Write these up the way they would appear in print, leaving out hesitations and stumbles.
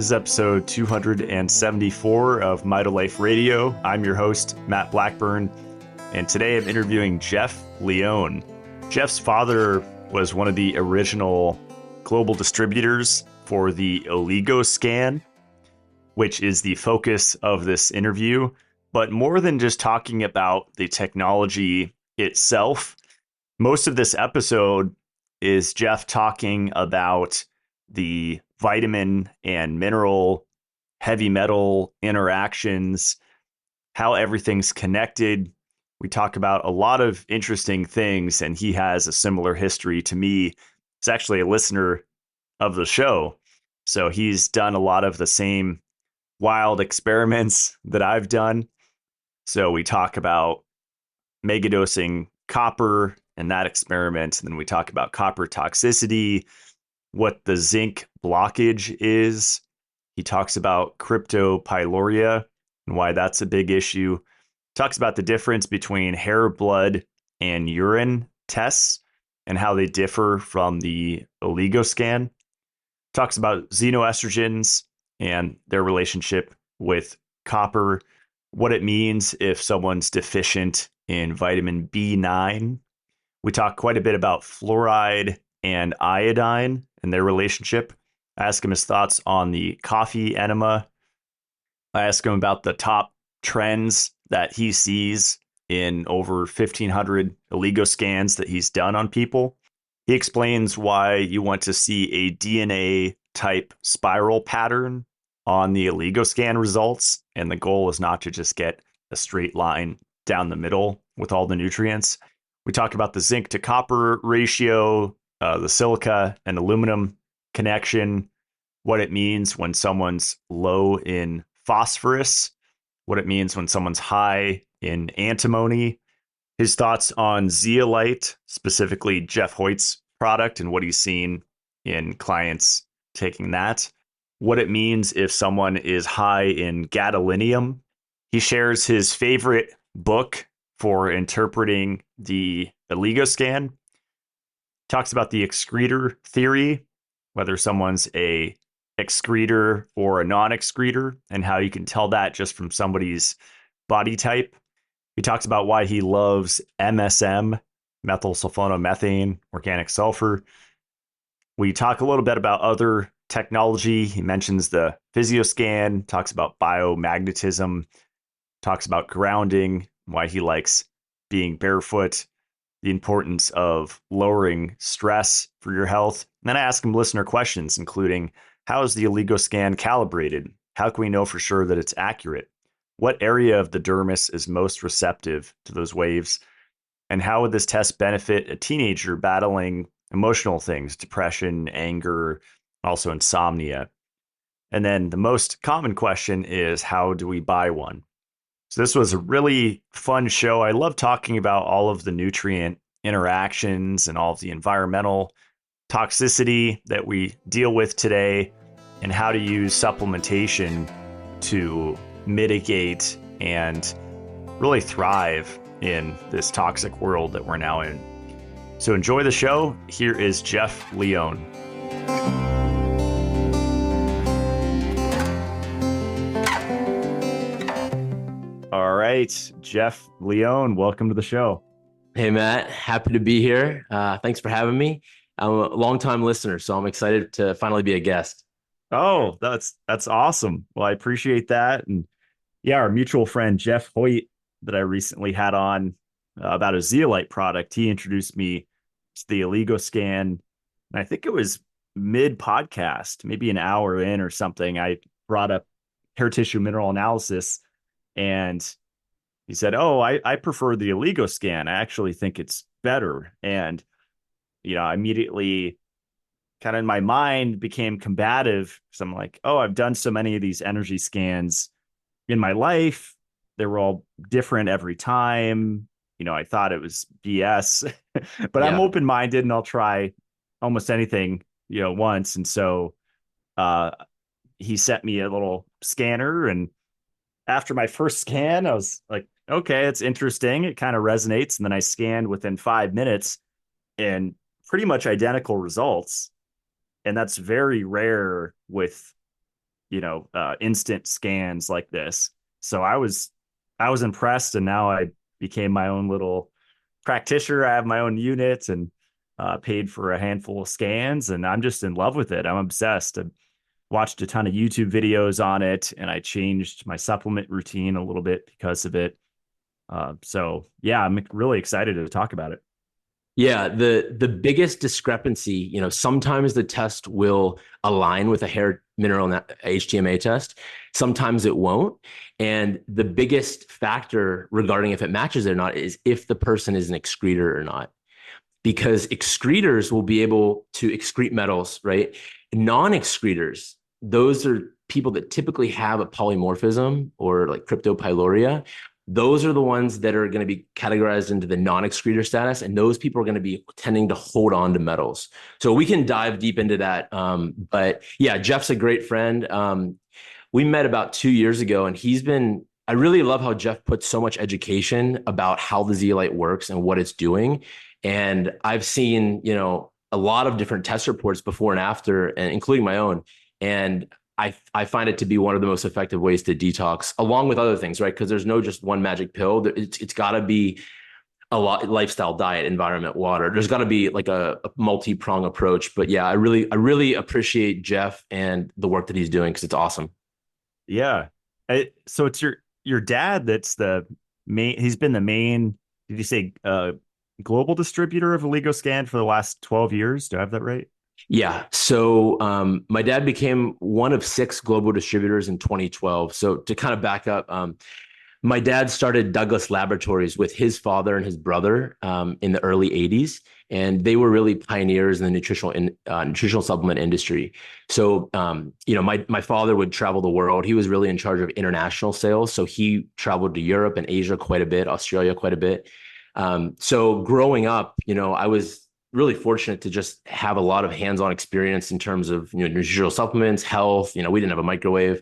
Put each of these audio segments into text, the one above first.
This is episode 274 of Mitolife Radio. I'm your host, Matt Blackburn, and today I'm interviewing Jeff Lioon. Jeff's father was one of the original global distributors for the Oligoscan, which is the focus of this interview. But more than just talking about the technology itself, most of this episode is Jeff talking about the vitamin and mineral, heavy metal interactions, how everything's connected. We talk about a lot of interesting things, and he has a similar history to me. He's actually a listener of the show, so he's done a lot of the same wild experiments that I've done. So we talk about megadosing copper and that experiment, and then we talk about copper toxicity, what the zinc blockage is. He talks about kryptopyrroluria and why that's a big issue. Talks about the difference between hair, blood, and urine tests and how they differ from the Oligoscan. Talks about xenoestrogens and their relationship with copper, what it means if someone's deficient in vitamin B9. We talk quite a bit about fluoride and iodine and their relationship. I ask him his thoughts on the coffee enema. I ask him about the top trends that he sees in over 1,500 Oligoscans that he's done on people. He explains why you want to see a DNA type spiral pattern on the Oligoscan results, and the goal is not to just get a straight line down the middle with all the nutrients. We talk about the zinc to copper ratio, the silica and aluminum connection, what it means when someone's low in phosphorus, what it means when someone's high in antimony, his thoughts on Zeolite, specifically Jeff Hoyt's product and what he's seen in clients taking that, what it means if someone is high in gadolinium. He shares his favorite book for interpreting the Oligoscan. Talks about the excretor theory, whether someone's a excretor or a non excretor, and how you can tell that just from somebody's body type. He talks about why he loves MSM, methyl sulfonomethane, organic sulfur. We talk a little bit about other technology. He mentions the Physioscan, talks about biomagnetism, talks about grounding, why he likes being barefoot, the importance of lowering stress for your health. And then I ask him listener questions, including how is the Oligoscan calibrated? How can we know for sure that it's accurate? What area of the dermis is most receptive to those waves? And how would this test benefit a teenager battling emotional things, depression, anger, also insomnia? And then the most common question is, how do we buy one? So this was a really fun show. I love talking about all of the nutrient interactions and all of the environmental toxicity that we deal with today, and how to use supplementation to mitigate and really thrive in this toxic world that we're now in. So enjoy the show. Here is Jeff Lioon. All right, Jeff Lioon, welcome to the show. Hey, Matt. Happy to be here. Thanks for having me. I'm a longtime listener, so I'm excited to finally be a guest. Oh, that's awesome. Well, I appreciate that. And yeah, our mutual friend, Jeff Hoyt, that I recently had on about a Zeolite product, he introduced me to the Oligoscan. And I think it was mid-podcast, maybe an hour in or something, I brought up hair tissue mineral analysis. And he said, oh, I prefer the Oligoscan. I actually think it's better. And, I immediately kind of in my mind became combative. So I'm like, oh, I've done so many of these energy scans in my life. They were all different every time. I thought it was BS, but I'm open-minded and I'll try almost anything, once. And so he sent me a little scanner, and after my first scan, I was like, okay, it's interesting. It kind of resonates. And then I scanned within 5 minutes and pretty much identical results. And that's very rare with instant scans like this. So I was impressed, and now I became my own little practitioner. I have my own unit and paid for a handful of scans, and I'm just in love with it. I'm obsessed. I watched a ton of YouTube videos on it, and I changed my supplement routine a little bit because of it. So yeah, I'm really excited to talk about it. Yeah, the biggest discrepancy, sometimes the test will align with a hair mineral HTMA test. Sometimes it won't. And the biggest factor regarding if it matches it or not is if the person is an excreter or not. Because excretors will be able to excrete metals, right? Non-excretors, those are people that typically have a polymorphism or like kryptopyrroluria. Those are the ones that are going to be categorized into the non-excreter status, and those people are going to be tending to hold on to metals. So we can dive deep into that. But yeah, Jeff's a great friend. We met about 2 years ago, and I really love how Jeff puts so much education about how the zeolite works and what it's doing. And I've seen, a lot of different test reports before and after, and including my own. And I find it to be one of the most effective ways to detox, along with other things, right? Because there's no just one magic pill. It's got to be a lot lifestyle, diet, environment, water. There's got to be like a multi-prong approach. But yeah, I really appreciate Jeff and the work that he's doing because it's awesome. Yeah. So it's your dad that's the main. He's been the main. Did you say global distributor of Oligoscan for the last 12 years? Do I have that right? Yeah. So my dad became one of 6 global distributors in 2012. So to kind of back up, my dad started Douglas Laboratories with his father and his brother in the early 80s. And they were really pioneers in the nutritional supplement industry. So, my father would travel the world. He was really in charge of international sales. So he traveled to Europe and Asia quite a bit, Australia quite a bit. So growing up, I was really fortunate to just have a lot of hands-on experience in terms of nutritional supplements, health. We didn't have a microwave.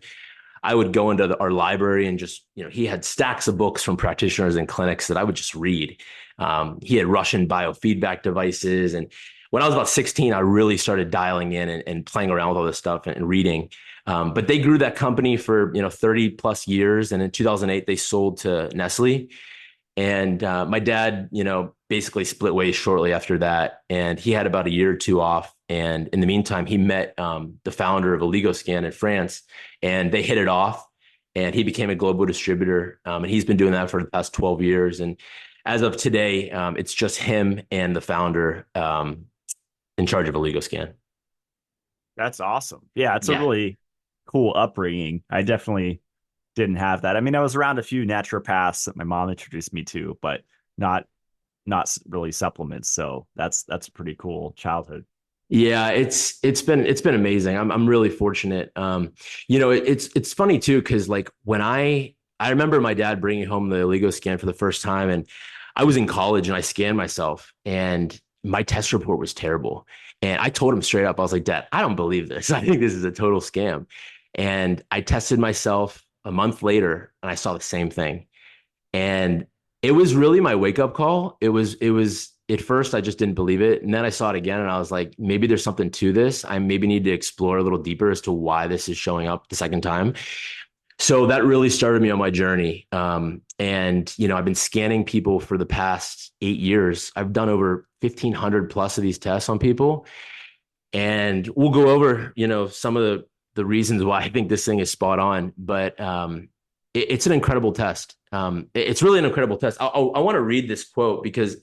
I would go into our library and just, he had stacks of books from practitioners and clinics that I would just read. He had Russian biofeedback devices. And when I was about 16, I really started dialing in and playing around with all this stuff and reading. But they grew that company for, 30 plus years. And in 2008, they sold to Nestle. And my dad, basically split ways shortly after that. And he had about a year or two off. And in the meantime, he met the founder of Oligoscan in France, and they hit it off. And he became a global distributor. And he's been doing that for the past 12 years. And as of today, it's just him and the founder in charge of Oligoscan. That's awesome. Yeah, it's a Yeah. really cool upbringing. I definitely didn't have that. I mean, I was around a few naturopaths that my mom introduced me to, but not really supplements. So that's a pretty cool childhood. Yeah, it's been amazing. I'm really fortunate. It's funny too because like when I remember my dad bringing home the Oligoscan for the first time, and I was in college and I scanned myself, and my test report was terrible. And I told him straight up, I was like, Dad, I don't believe this. I think this is a total scam. And I tested myself a month later, and I saw the same thing. And it was really my wake up call. It was at first I just didn't believe it. And then I saw it again and I was like, maybe there's something to this. I maybe need to explore a little deeper as to why this is showing up the second time. So that really started me on my journey. I've been scanning people for the past 8 years. I've done over 1,500 plus of these tests on people. And we'll go over, some of the reasons why I think this thing is spot on. But it's an incredible test. It's really an incredible test. I want to read this quote because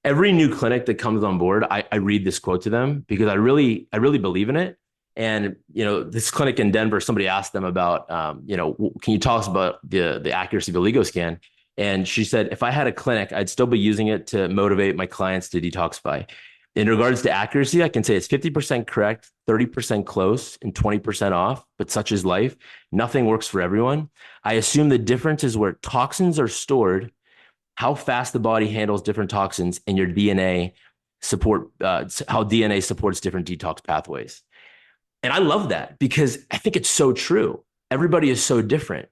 every new clinic that comes on board, I read this quote to them because I really believe in it. And this clinic in Denver, somebody asked them about, can you tell us about the accuracy of the Oligoscan? And she said, if I had a clinic, I'd still be using it to motivate my clients to detoxify. In regards to accuracy, I can say it's 50% correct, 30% close, and 20% off, but such is life. Nothing works for everyone. I assume the difference is where toxins are stored, how fast the body handles different toxins, and your DNA how DNA supports different detox pathways. And I love that because I think it's so true. Everybody is so different.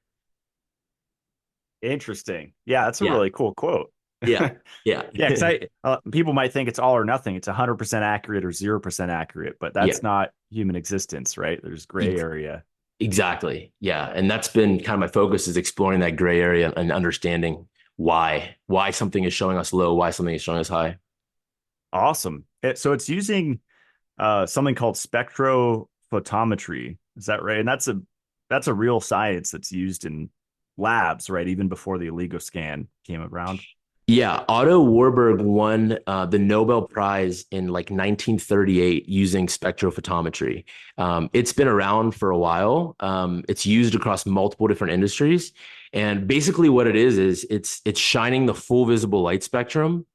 Interesting. Yeah, that's a Yeah. really cool quote. Yeah. Yeah. Yeah, because people might think it's all or nothing. It's 100% accurate or 0% accurate, but Yeah. that's not human existence, right? There's gray area. Exactly. Yeah. And that's been kind of my focus, is exploring that gray area and understanding why something is showing us low, why something is showing us high. Awesome. So it's using something called spectrophotometry. Is that right? And that's a real science that's used in labs, right? Even before the Oligoscan came around. Yeah, Otto Warburg won the Nobel Prize in like 1938 using spectrophotometry. It's been around for a while. It's used across multiple different industries, and basically what it is it's shining the full visible light spectrum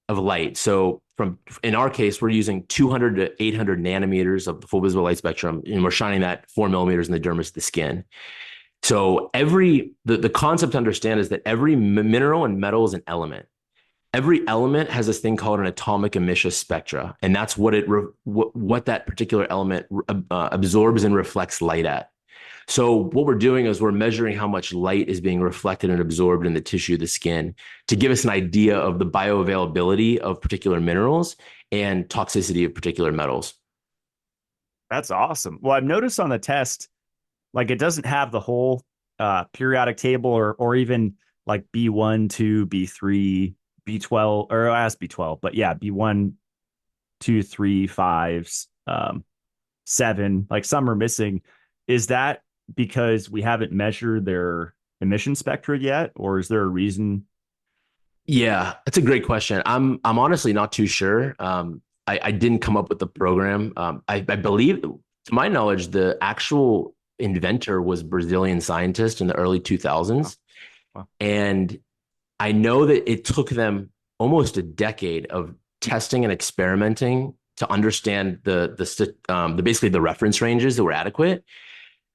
of light. So from in our case, we're using 200 to 800 nanometers of the full visible light spectrum, and we're shining that 4 millimeters in the dermis of the skin. So the concept to understand is that every mineral and metal is an element. Every element has this thing called an atomic emission spectra, and that's what that particular element absorbs and reflects light at. So what we're doing is we're measuring how much light is being reflected and absorbed in the tissue of the skin to give us an idea of the bioavailability of particular minerals and toxicity of particular metals. That's awesome. Well, I've noticed on the test, like it doesn't have the whole periodic table or even like B1, 2, B3, B12, or it has B12, but yeah, B1, 2, 3, 5s, 7, like some are missing. Is that because we haven't measured their emission spectra yet, or is there a reason? Yeah, that's a great question. I'm honestly not too sure. I didn't come up with the program. I believe, to my knowledge, the actual inventor was a Brazilian scientist in the early 2000s. Wow. And I know that it took them almost a decade of testing and experimenting to understand the basically the reference ranges that were adequate.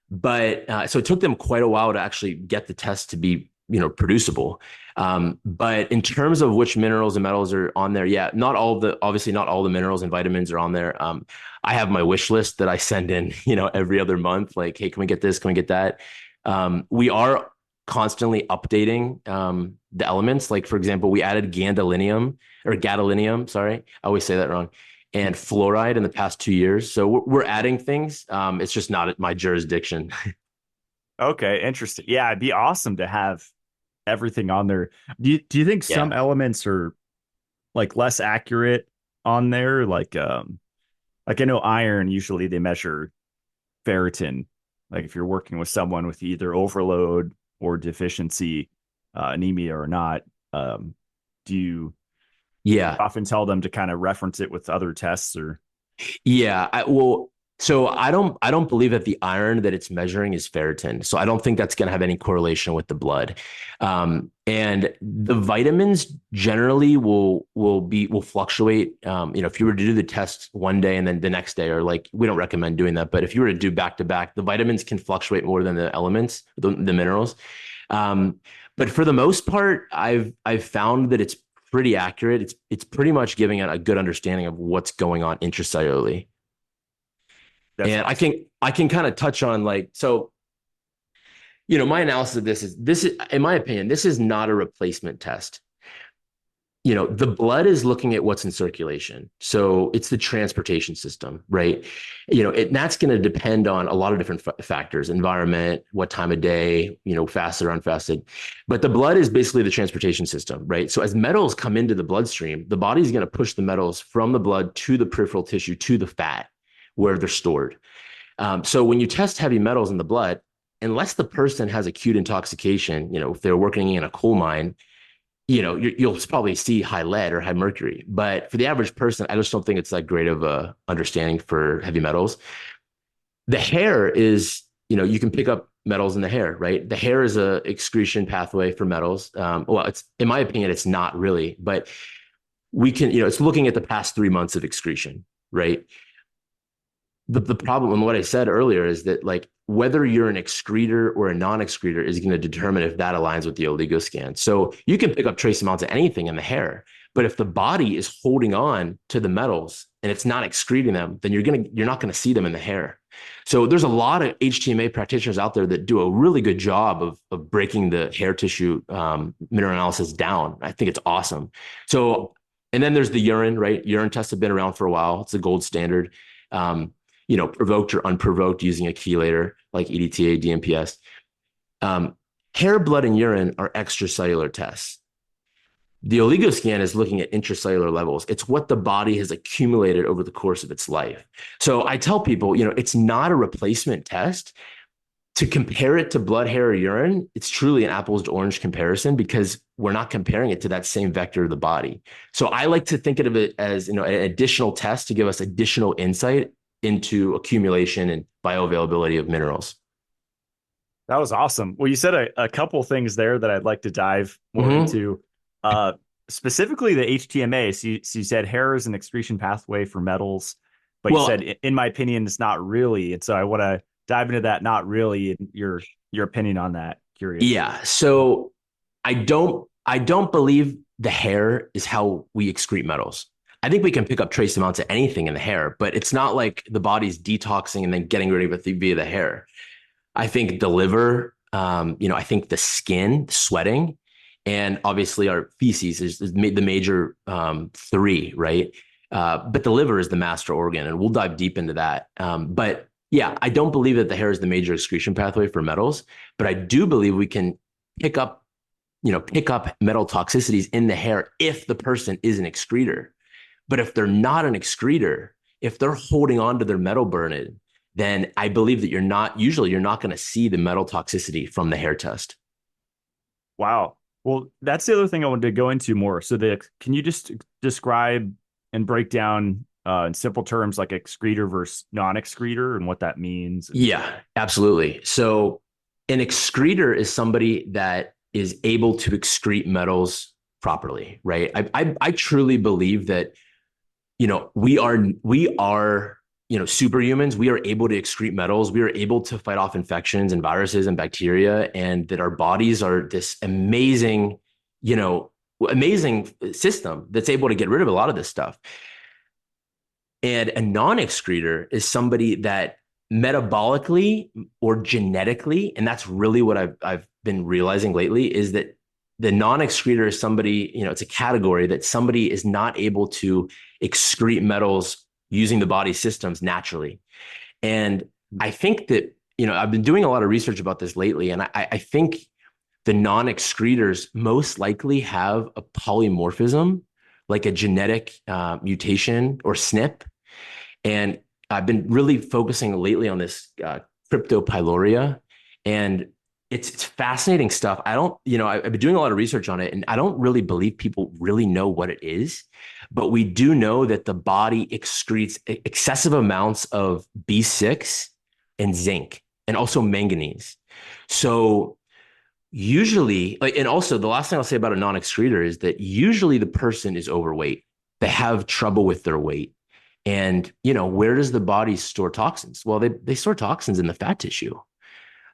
But so it took them quite a while to actually get the test to be, producible. But in terms of which minerals and metals are on there, yeah, obviously not all the minerals and vitamins are on there. I have my wish list that I send in, every other month. Like, hey, can we get this? Can we get that? We are constantly updating the elements. Like, for example, we added gadolinium. Sorry, I always say that wrong. And fluoride in the past 2 years. So we're adding things. It's just not at my jurisdiction. Okay, interesting. Yeah, it'd be awesome to have everything on there. Do you think some Yeah. elements are like less accurate on there? Like I know iron, usually they measure ferritin. Like if you're working with someone with either overload or deficiency, anemia or not, do you Yeah. often tell them to kind of reference it with other tests or? Yeah. So I don't believe that the iron that it's measuring is ferritin. So I don't think that's going to have any correlation with the blood. And the vitamins generally will fluctuate. If you were to do the test one day and then the next day, or like, we don't recommend doing that. But if you were to do back to back, the vitamins can fluctuate more than the elements, the minerals. But for the most part, I've found that it's pretty accurate. It's pretty much giving it a good understanding of what's going on intracellularly. That's And I awesome. can I can kind of touch on, like, so, my analysis of this is, in my opinion, this is not a replacement test. The blood is looking at what's in circulation. So it's the transportation system, right? That's going to depend on a lot of different factors: environment, what time of day, fasted or unfasted. But the blood is basically the transportation system, right? So as metals come into the bloodstream, the body is going to push the metals from the blood to the peripheral tissue, to the fat where they're stored. So when you test heavy metals in the blood, unless the person has acute intoxication, if they're working in a coal mine, you'll probably see high lead or high mercury. But for the average person, I just don't think it's that great of a understanding for heavy metals. The hair is, you can pick up metals in the hair, right? The hair is a excretion pathway for metals. Well, it's, in my opinion, it's not really, but we can, it's looking at the past 3 months of excretion, right? The problem, and what I said earlier, is that, like, whether you're an excretor or a non-excretor is going to determine if that aligns with the Oligoscan. So you can pick up trace amounts of anything in the hair, but if the body is holding on to the metals and it's not excreting them, then you're not going to see them in the hair. So there's a lot of HTMA practitioners out there that do a really good job of breaking the hair tissue mineral analysis down. I think it's awesome. So, and then there's the urine, right? Urine tests have been around for a while. It's the gold standard. provoked or unprovoked using a chelator like EDTA, DMPS. Hair, blood, and urine are extracellular tests. The Oligoscan is looking at intracellular levels. It's what the body has accumulated over the course of its life. So I tell people, it's not a replacement test. To compare it to blood, hair, or urine, it's truly an apples to orange comparison because we're not comparing it to that same vector of the body. So I like to think of it as, an additional test to give us additional insight into accumulation and bioavailability of minerals. That was awesome. Well, you said a couple things there that I'd like to dive more into. Specifically the HTMA. So you said hair is an excretion pathway for metals, but you said, in my opinion, it's not really. And so I want to dive into that. Not really. Your opinion on that. Curious. Yeah. So I don't believe the hair is how we excrete metals. I think we can pick up trace amounts of anything in the hair, but it's not like the body's detoxing and then getting rid of it via the hair. I think the liver, I think the skin, sweating, and obviously our feces is the major three, right? But the liver is the master organ, and we'll dive deep into that. But yeah, I don't believe that the hair is the major excretion pathway for metals, but I do believe we can pick up metal toxicities in the hair if the person is an excretor. But if they're not an excretor, if they're holding on to their metal burden, then I believe that you're not going to see the metal toxicity from the hair test. Wow. Well, that's the other thing I wanted to go into more. So can you just describe and break down in simple terms like excretor versus non-excretor and what that means? Yeah, absolutely. So an excretor is somebody that is able to excrete metals properly, right? I truly believe that, we are superhumans. We are able to excrete metals. We are able to fight off infections and viruses and bacteria, and that our bodies are this amazing system that's able to get rid of a lot of this stuff. And a non-excretor is somebody that metabolically or genetically, and that's really what I've been realizing lately, is that the non-excretor is somebody, it's a category that somebody is not able to excrete metals using the body systems naturally. And I think that, I've been doing a lot of research about this lately, and I think the non-excretors most likely have a polymorphism, like a genetic mutation or SNP. And I've been really focusing lately on this kryptopyrroluria, and it's fascinating stuff. I've been doing a lot of research on it, and I don't really believe people really know what it is, but we do know that the body excretes excessive amounts of B6 and zinc and also manganese. So usually, and also the last thing I'll say about a non-excretor is that usually the person is overweight. They have trouble with their weight. And, where does the body store toxins? Well, they store toxins in the fat tissue.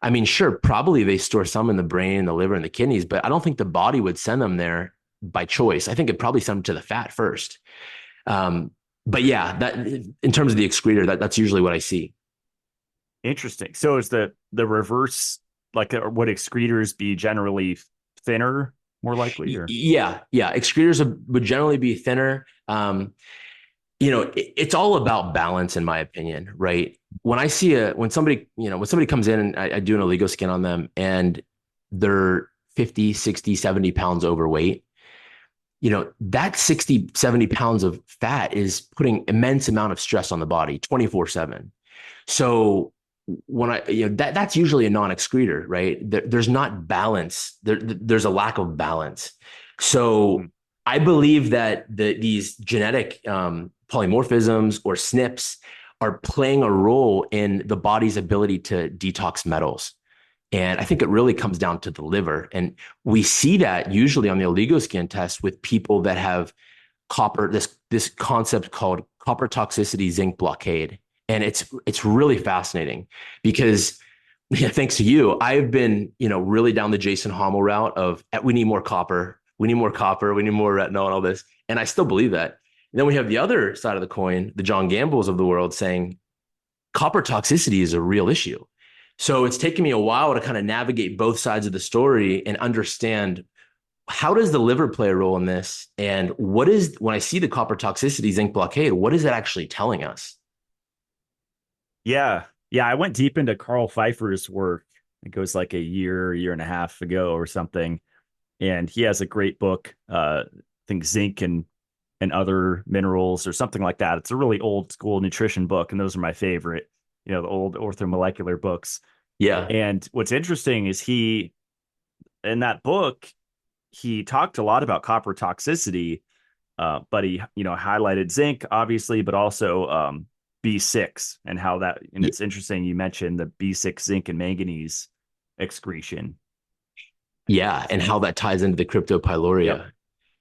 I mean, sure, probably they store some in the brain, the liver, and the kidneys, but I don't think the body would send them there by choice. I think it'd probably send them to the fat first. But yeah, that in terms of the excretor, that's usually what I see. Interesting. So is the reverse, like would excretors be generally thinner, more likely? Or? Yeah. Excretors would generally be thinner. It's all about balance, in my opinion, right? When somebody comes in and I do an Oligoscan on them and they're 50, 60, 70 pounds overweight, that 60, 70 pounds of fat is putting immense amount of stress on the body 24/7. So that's usually a non-excretor, right? There's not balance. There's a lack of balance. So I believe that these genetic polymorphisms or SNPs are playing a role in the body's ability to detox metals. And I think it really comes down to the liver. And we see that usually on the Oligoscan test with people that have copper, this concept called copper toxicity zinc blockade. And it's really fascinating because thanks to you, I've been, really down the Jason Hommel route of we need more copper. We need more copper. We need more retinol and all this. And I still believe that. And then we have the other side of the coin, the John Gambles of the world saying copper toxicity is a real issue. So it's taken me a while to kind of navigate both sides of the story and understand how does the liver play a role in this? And when I see the copper toxicity zinc blockade, what is that actually telling us? Yeah. Yeah. I went deep into Carl Pfeiffer's work. It goes like a year and a half ago or something. And he has a great book, I think zinc and other minerals or something like that. It's a really old school nutrition book, and those are my favorite, the old orthomolecular books. Yeah. And what's interesting is in that book, he talked a lot about copper toxicity, but he, highlighted zinc, obviously, but also B6 and how that, and Y- it's interesting you mentioned the B6 zinc and manganese excretion. Yeah. And how that ties into the Yep. cryptopyrroluria.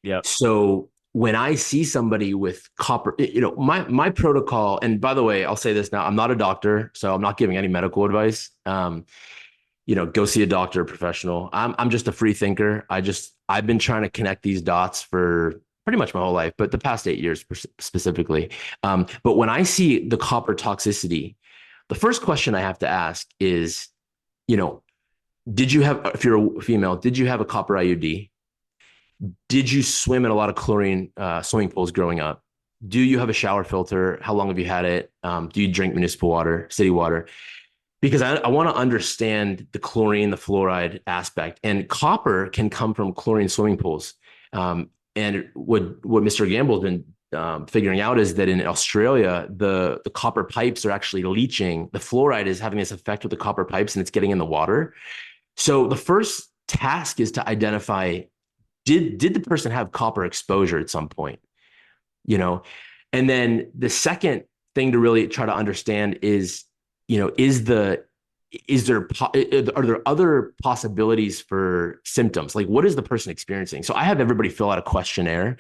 Yep. So when I see somebody with copper, my protocol, and by the way, I'll say this now, I'm not a doctor, so I'm not giving any medical advice. Go see a doctor, a professional. I'm just a free thinker. I've been trying to connect these dots for pretty much my whole life, but the past 8 years specifically. But when I see the copper toxicity, the first question I have to ask is, you know, if you're a female, did you have a copper IUD? Did you swim in a lot of chlorine swimming pools growing up? Do you have a shower filter? How long have you had it? Do you drink municipal water, city water? Because I want to understand the chlorine, the fluoride aspect. And copper can come from chlorine swimming pools. And what Mr. Gamble's been figuring out is that in Australia, the copper pipes are actually leaching. The fluoride is having this effect with the copper pipes, and it's getting in the water. So the first task is to identify, did the person have copper exposure at some point? You know, and then the second thing to really try to understand is, is there are there other possibilities for symptoms? Like, what is the person experiencing? So I have everybody fill out a questionnaire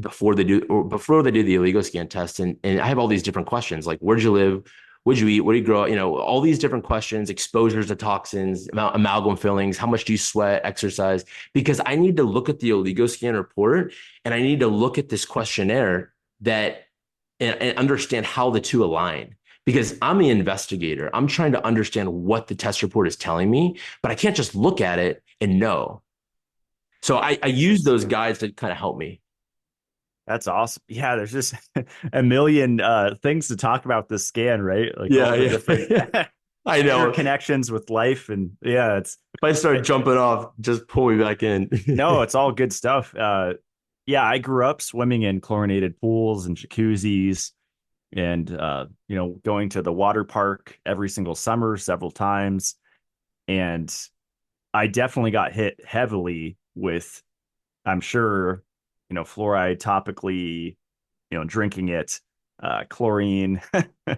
before they do the Oligoscan test, and I have all these different questions like, where'd you live? What'd you eat? Where do you grow up? All these different questions, exposures to toxins, amalgam fillings, how much do you sweat, exercise? Because I need to look at the Oligoscan report, and I need to look at this questionnaire and understand how the two align. Because I'm the investigator. I'm trying to understand what the test report is telling me, but I can't just look at it and know. So I use those guides to kind of help me. That's awesome. Yeah, there's just a million things to talk about this scan, right? Like all Yeah, the different yeah. I know. If interconnections with life, and yeah, it's I start jumping off, just pull me back in. no, it's all good stuff. Yeah, I grew up swimming in chlorinated pools and jacuzzis, and going to the water park every single summer, several times, and I definitely got hit heavily with, I'm sure, fluoride topically, drinking it, chlorine,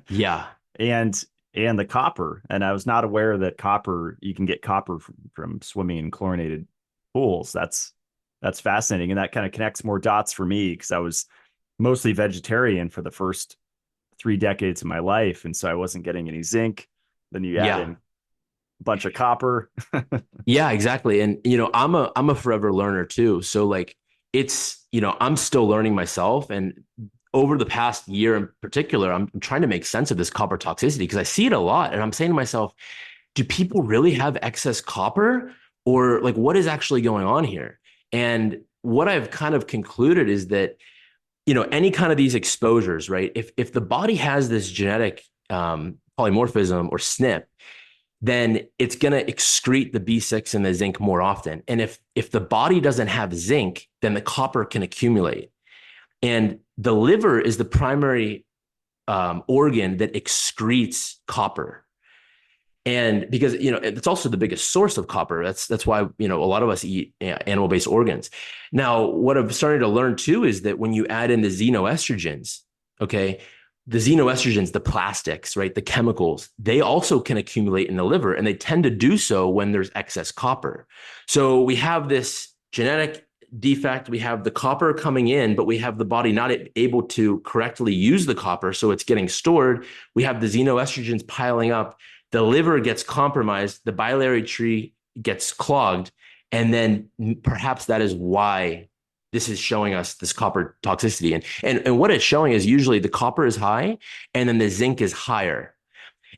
Yeah. and the copper. And I was not aware that you can get copper from swimming in chlorinated pools. That's fascinating, and that kind of connects more dots for me because I was mostly vegetarian for the first 3 decades of my life, and so I wasn't getting any zinc. Then you add in Yeah. a bunch of copper. Yeah, exactly. And I'm a forever learner too. So like I'm still learning myself. And over the past year in particular, I'm trying to make sense of this copper toxicity because I see it a lot. And I'm saying to myself, do people really have excess copper? Or like what is actually going on here? And what I've kind of concluded is that, any kind of these exposures, right? If the body has this genetic polymorphism or SNP, then it's going to excrete the B6 and the zinc more often. And if the body doesn't have zinc, then the copper can accumulate. And the liver is the primary organ that excretes copper. And because it's also the biggest source of copper. That's why a lot of us eat animal-based organs. Now, what I'm starting to learn too is that when you add in the xenoestrogens, okay, the xenoestrogens, the plastics, right, the chemicals, they also can accumulate in the liver, and they tend to do so when there's excess copper. So we have this genetic defect. We have the copper coming in, but we have the body not able to correctly use the copper, so it's getting stored. We have the xenoestrogens piling up. The liver gets compromised, the biliary tree gets clogged, and then perhaps that is why this is showing us this copper toxicity. And what it's showing is usually the copper is high and then the zinc is higher.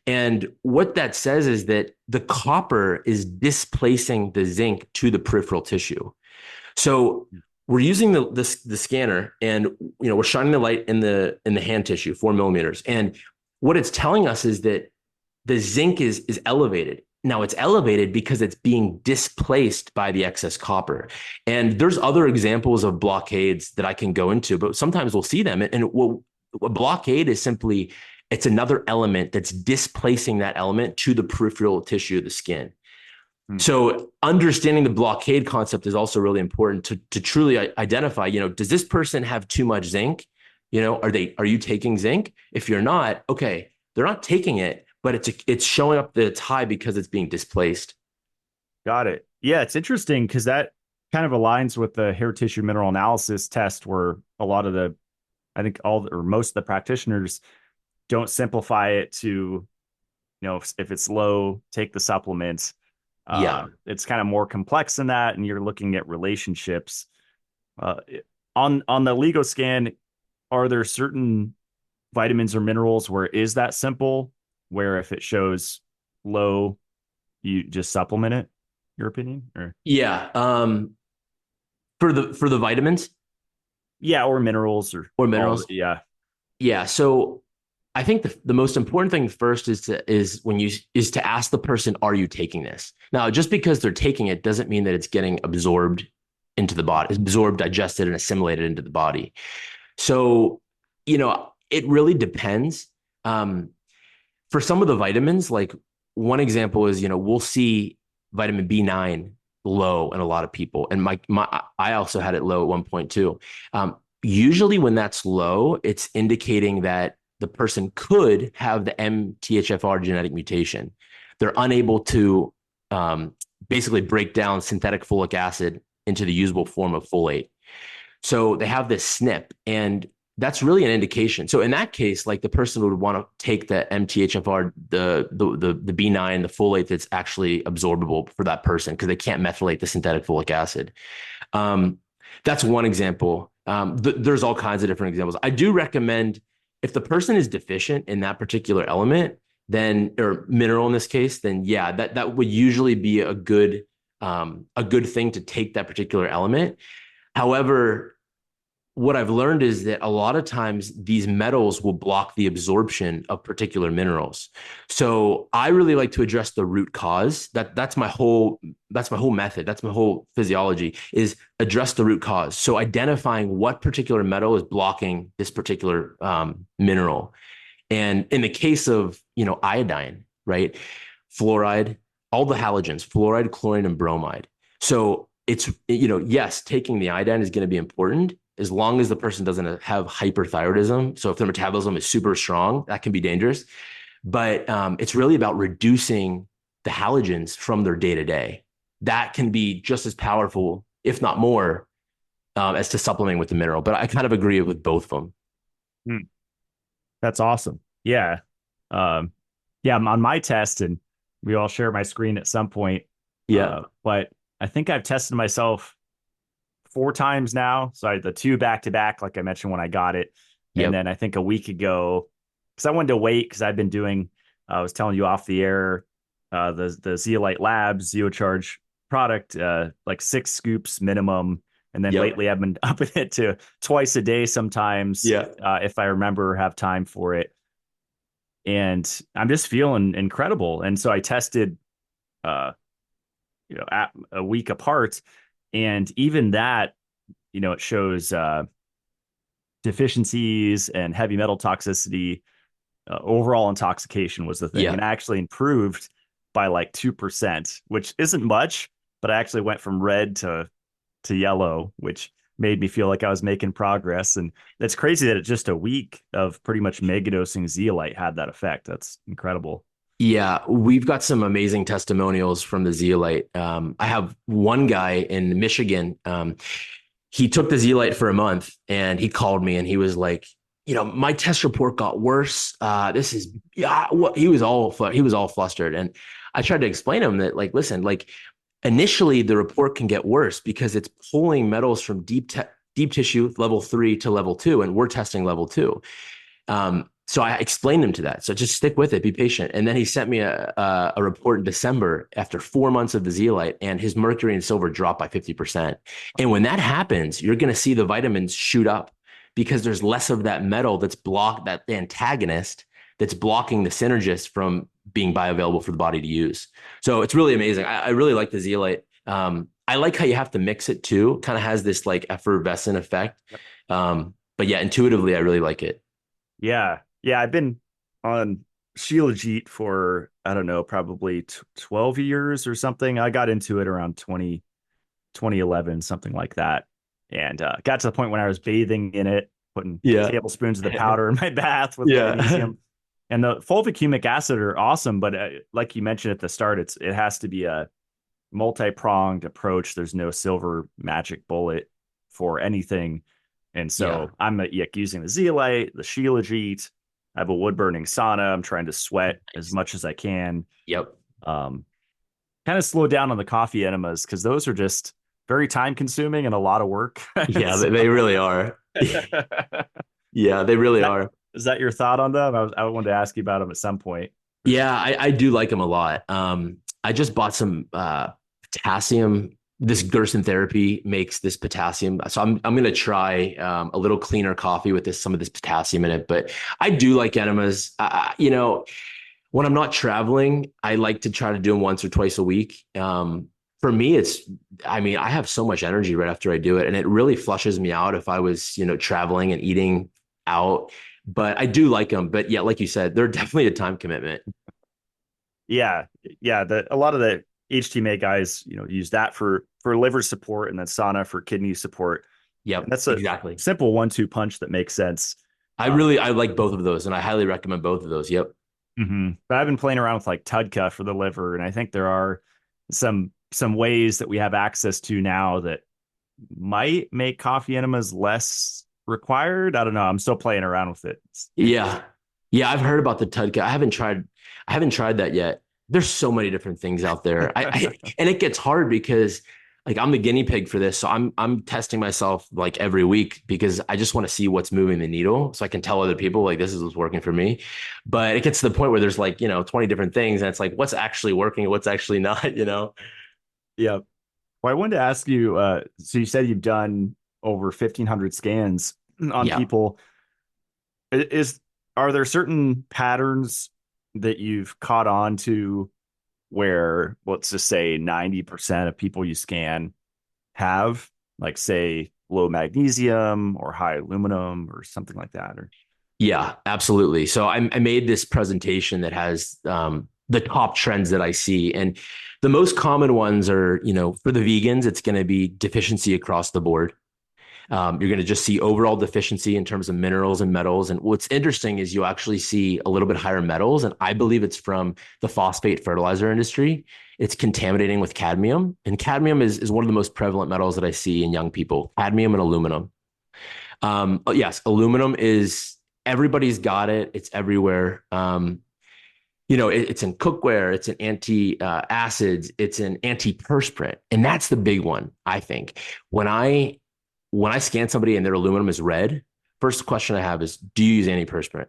And what that says is that the copper is displacing the zinc to the peripheral tissue. So we're using the scanner, and we're shining the light in the hand tissue, 4 millimeters, and what it's telling us is that the zinc is elevated. Now it's elevated because it's being displaced by the excess copper. And there's other examples of blockades that I can go into, but sometimes we'll see them. And what a blockade is simply, it's another element that's displacing that element to the peripheral tissue of the skin. So understanding the blockade concept is also really important to truly identify, does this person have too much zinc? Are you taking zinc? If you're not, okay, they're not taking it, but it's showing up that it's high because it's being displaced. Got it. Yeah, it's interesting because that kind of aligns with the hair tissue mineral analysis test, where a lot of I think most of the practitioners don't simplify it to, if it's low, take the supplements. It's kind of more complex than that, and you're looking at relationships. On the Oligoscan, are there certain vitamins or minerals where it is that simple, where if it shows low, you just supplement it? Your opinion? Or for the vitamins, or minerals or minerals, yeah. So I think the most important thing first is to ask the person, are you taking this? Now, just because they're taking it doesn't mean that it's getting absorbed into the body, absorbed, digested, and assimilated into the body. So, it really depends. For some of the vitamins, like one example is, we'll see vitamin B9 low in a lot of people. And I also had it low at one point too. Usually when that's low, it's indicating that the person could have the MTHFR genetic mutation. They're unable to basically break down synthetic folic acid into the usable form of folate. So they have this SNP, and that's really an indication. So in that case, like the person would want to take the MTHFR, the B9, the folate that's actually absorbable for that person, because they can't methylate the synthetic folic acid. That's one example. There's all kinds of different examples. I do recommend, if the person is deficient in that particular element, then, or mineral in this case, then that would usually be a good thing to take that particular element. However, what I've learned is that a lot of times these metals will block the absorption of particular minerals. So I really like to address the root cause. That's my whole method. That's my whole physiology, is address the root cause. So identifying what particular metal is blocking this particular mineral. And in the case of, iodine, right? Fluoride, all the halogens, fluoride, chlorine, and bromide. So it's, yes, taking the iodine is going to be important, as long as the person doesn't have hyperthyroidism. So if their metabolism is super strong, that can be dangerous. But it's really about reducing the halogens from their day-to-day. That can be just as powerful, if not more, as to supplementing with the mineral. But I kind of agree with both of them. That's awesome. Yeah. I'm on my test, and we all share my screen at some point. But I think I've tested myself 4 times now. So I had the 2 back to back, like I mentioned when I got it. And then I think a week ago, because I wanted to wait, because I've been doing, I was telling you off the air, the Zeolite Labs Zeocharge product, like 6 scoops minimum. And then lately I've been upping it to twice a day sometimes, if I remember, have time for it. And I'm just feeling incredible. And so I tested, a week apart. And even that, it shows deficiencies and heavy metal toxicity. Overall intoxication was the thing. And I actually improved by like 2%, which isn't much, but I actually went from red to yellow, which made me feel like I was making progress. And that's crazy that just a week of pretty much megadosing zeolite had that effect. That's incredible. Yeah, we've got some amazing testimonials from the zeolite. I have one guy in Michigan. He took the zeolite for a month, and he called me and he was like, my test report got worse. He was all flustered. And I tried to explain to him that, like, listen, like, initially the report can get worse because it's pulling metals from deep tissue level 3 to level 2, and we're testing level 2. So I explained him to that. So just stick with it, be patient. And then he sent me a report in December after 4 months of the zeolite, and his mercury and silver dropped by 50%. And when that happens, you're going to see the vitamins shoot up, because there's less of that metal that's blocked, that antagonist that's blocking the synergist from being bioavailable for the body to use. So it's really amazing. I really like the zeolite. I like how you have to mix it too. Kind of has this like effervescent effect. But yeah, intuitively, I really like it. Yeah. Yeah. I've been on Shilajit for, I don't know, probably 12 years or something. I got into it around 2011, something like that. And got to the point when I was bathing in it, putting Yeah. tablespoons of the powder in my bath with Yeah. magnesium. And the fulvic acid are awesome, but like you mentioned at the start, it has to be a multi-pronged approach. There's no silver magic bullet for anything. And Yeah. so I'm using the zeolite, the shilajit. I have a wood burning sauna. I'm trying to sweat as Nice. much as I can. Yep. Um, Kind of slow down on the coffee enemas because those are just very time consuming and a lot of work. Yeah, So, they really are. Yeah, they really that, are. is that your thought on them? I wanted to ask you about them at some point. Yeah, I do like them a lot. I just bought some potassium. This Gerson therapy makes this potassium, so I'm gonna try a little cleaner coffee with some of this potassium in it. But I do like enemas. When I'm not traveling, I like to try to do them once or twice a week. For me, I have so much energy right after I do it, and it really flushes me out if I was, traveling and eating out. But I do like them. But yeah, like you said, they're definitely a time commitment. Yeah, yeah. A lot of the HTMA guys, use that for liver support and then sauna for kidney support. And Yep, that's a exactly. simple 1-2 punch that makes sense. I like both of those, and I highly recommend both of those. Yep. But I've been playing around with like TUDCA for the liver, and I think there are some ways that we have access to now that might make coffee enemas less required. I don't know. I'm still playing around with it. It's Yeah. interesting. Yeah, I've heard about the TUDCA. I haven't tried that yet. There's so many different things out there. And it gets hard because like I'm the guinea pig for this. So I'm testing myself like every week because I just want to see what's moving the needle so I can tell other people like this is what's working for me. But it gets to the point where there's like, 20 different things and it's like what's actually working and what's actually not. Yeah. Well, I wanted to ask you, so you said you've done over 1,500 scans on Yeah. people. Is Are there certain patterns that you've caught on to where, let's just say 90% of people you scan have, like, say, low magnesium or high aluminum or something like that? Or Yeah, absolutely. So I made this presentation that has the top trends that I see. And the most common ones are, for the vegans, it's going to be deficiency across the board. You're going to just see overall deficiency in terms of minerals and metals. And what's interesting is you actually see a little bit higher metals. And I believe it's from the phosphate fertilizer industry. It's contaminating with cadmium. And cadmium is one of the most prevalent metals that I see in young people, cadmium and aluminum. Yes, aluminum is everybody's got it. It's everywhere. It's in cookware, it's in acids, it's an antiperspirant, and that's the big one. I think when I scan somebody and their aluminum is red, first question I have is, do you use antiperspirant?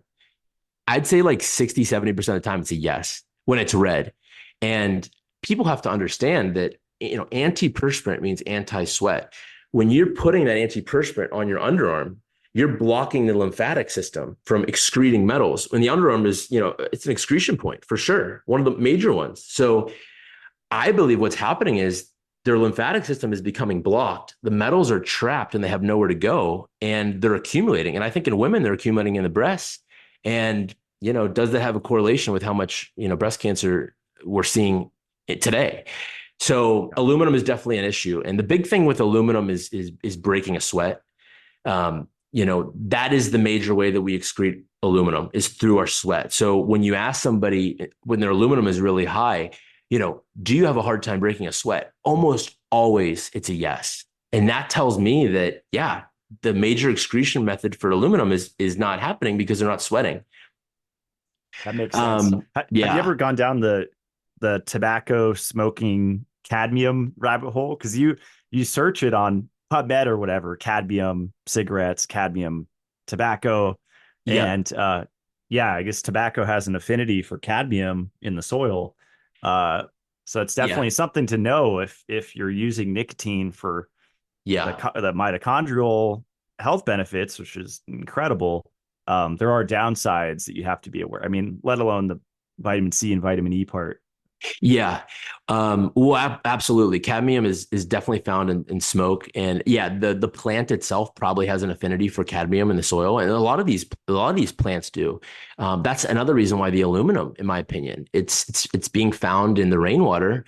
I'd say like 60-70% of the time it's a yes when it's red. And people have to understand that, antiperspirant means anti-sweat. When you're putting that antiperspirant on your underarm, you're blocking the lymphatic system from excreting metals. When the underarm is, it's an excretion point for sure, one of the major ones. So I believe what's happening is their lymphatic system is becoming blocked. The metals are trapped and they have nowhere to go and they're accumulating. And I think in women, they're accumulating in the breasts. And, does that have a correlation with how much, breast cancer we're seeing today? So aluminum is definitely an issue. And the big thing with aluminum is breaking a sweat. That is the major way that we excrete aluminum is through our sweat. So when you ask somebody when their aluminum is really high, do you have a hard time breaking a sweat? Almost always it's a yes. And that tells me that, yeah, the major excretion method for aluminum is not happening because they're not sweating. that makes sense. Have you Yeah. ever gone down the tobacco smoking cadmium rabbit hole? Because you search it on PubMed or whatever, cadmium cigarettes, cadmium tobacco, Yeah. and yeah, I guess tobacco has an affinity for cadmium in the soil. Uh, so it's Yeah. definitely something to know if you're using nicotine for Yeah. the mitochondrial health benefits, which is incredible. there are downsides that you have to be aware. I mean, let alone the vitamin C and vitamin E part. Yeah. Well, absolutely. Cadmium is definitely found in smoke. And yeah, the plant itself probably has an affinity for cadmium in the soil. And a lot of these plants do. That's another reason why the aluminum, in my opinion, it's being found in the rainwater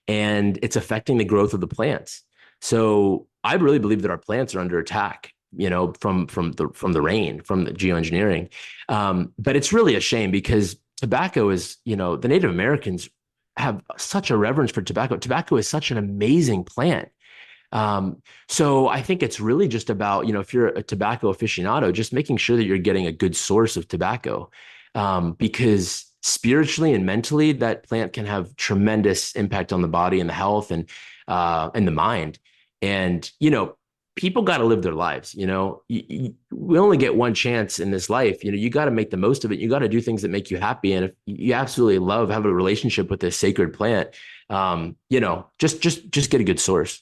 and it's affecting the growth of the plants. So I really believe that our plants are under attack, from the rain, from the geoengineering. But it's really a shame because tobacco is, the Native Americans have such a reverence for tobacco. Tobacco is such an amazing plant. So I think it's really just about, if you're a tobacco aficionado, just making sure that you're getting a good source of tobacco, because spiritually and mentally, that plant can have tremendous impact on the body and the health and the mind. And, people got to live their lives. We only get one chance in this life. You got to make the most of it. You got to do things that make you happy. And if you absolutely have a relationship with this sacred plant, just get a good source.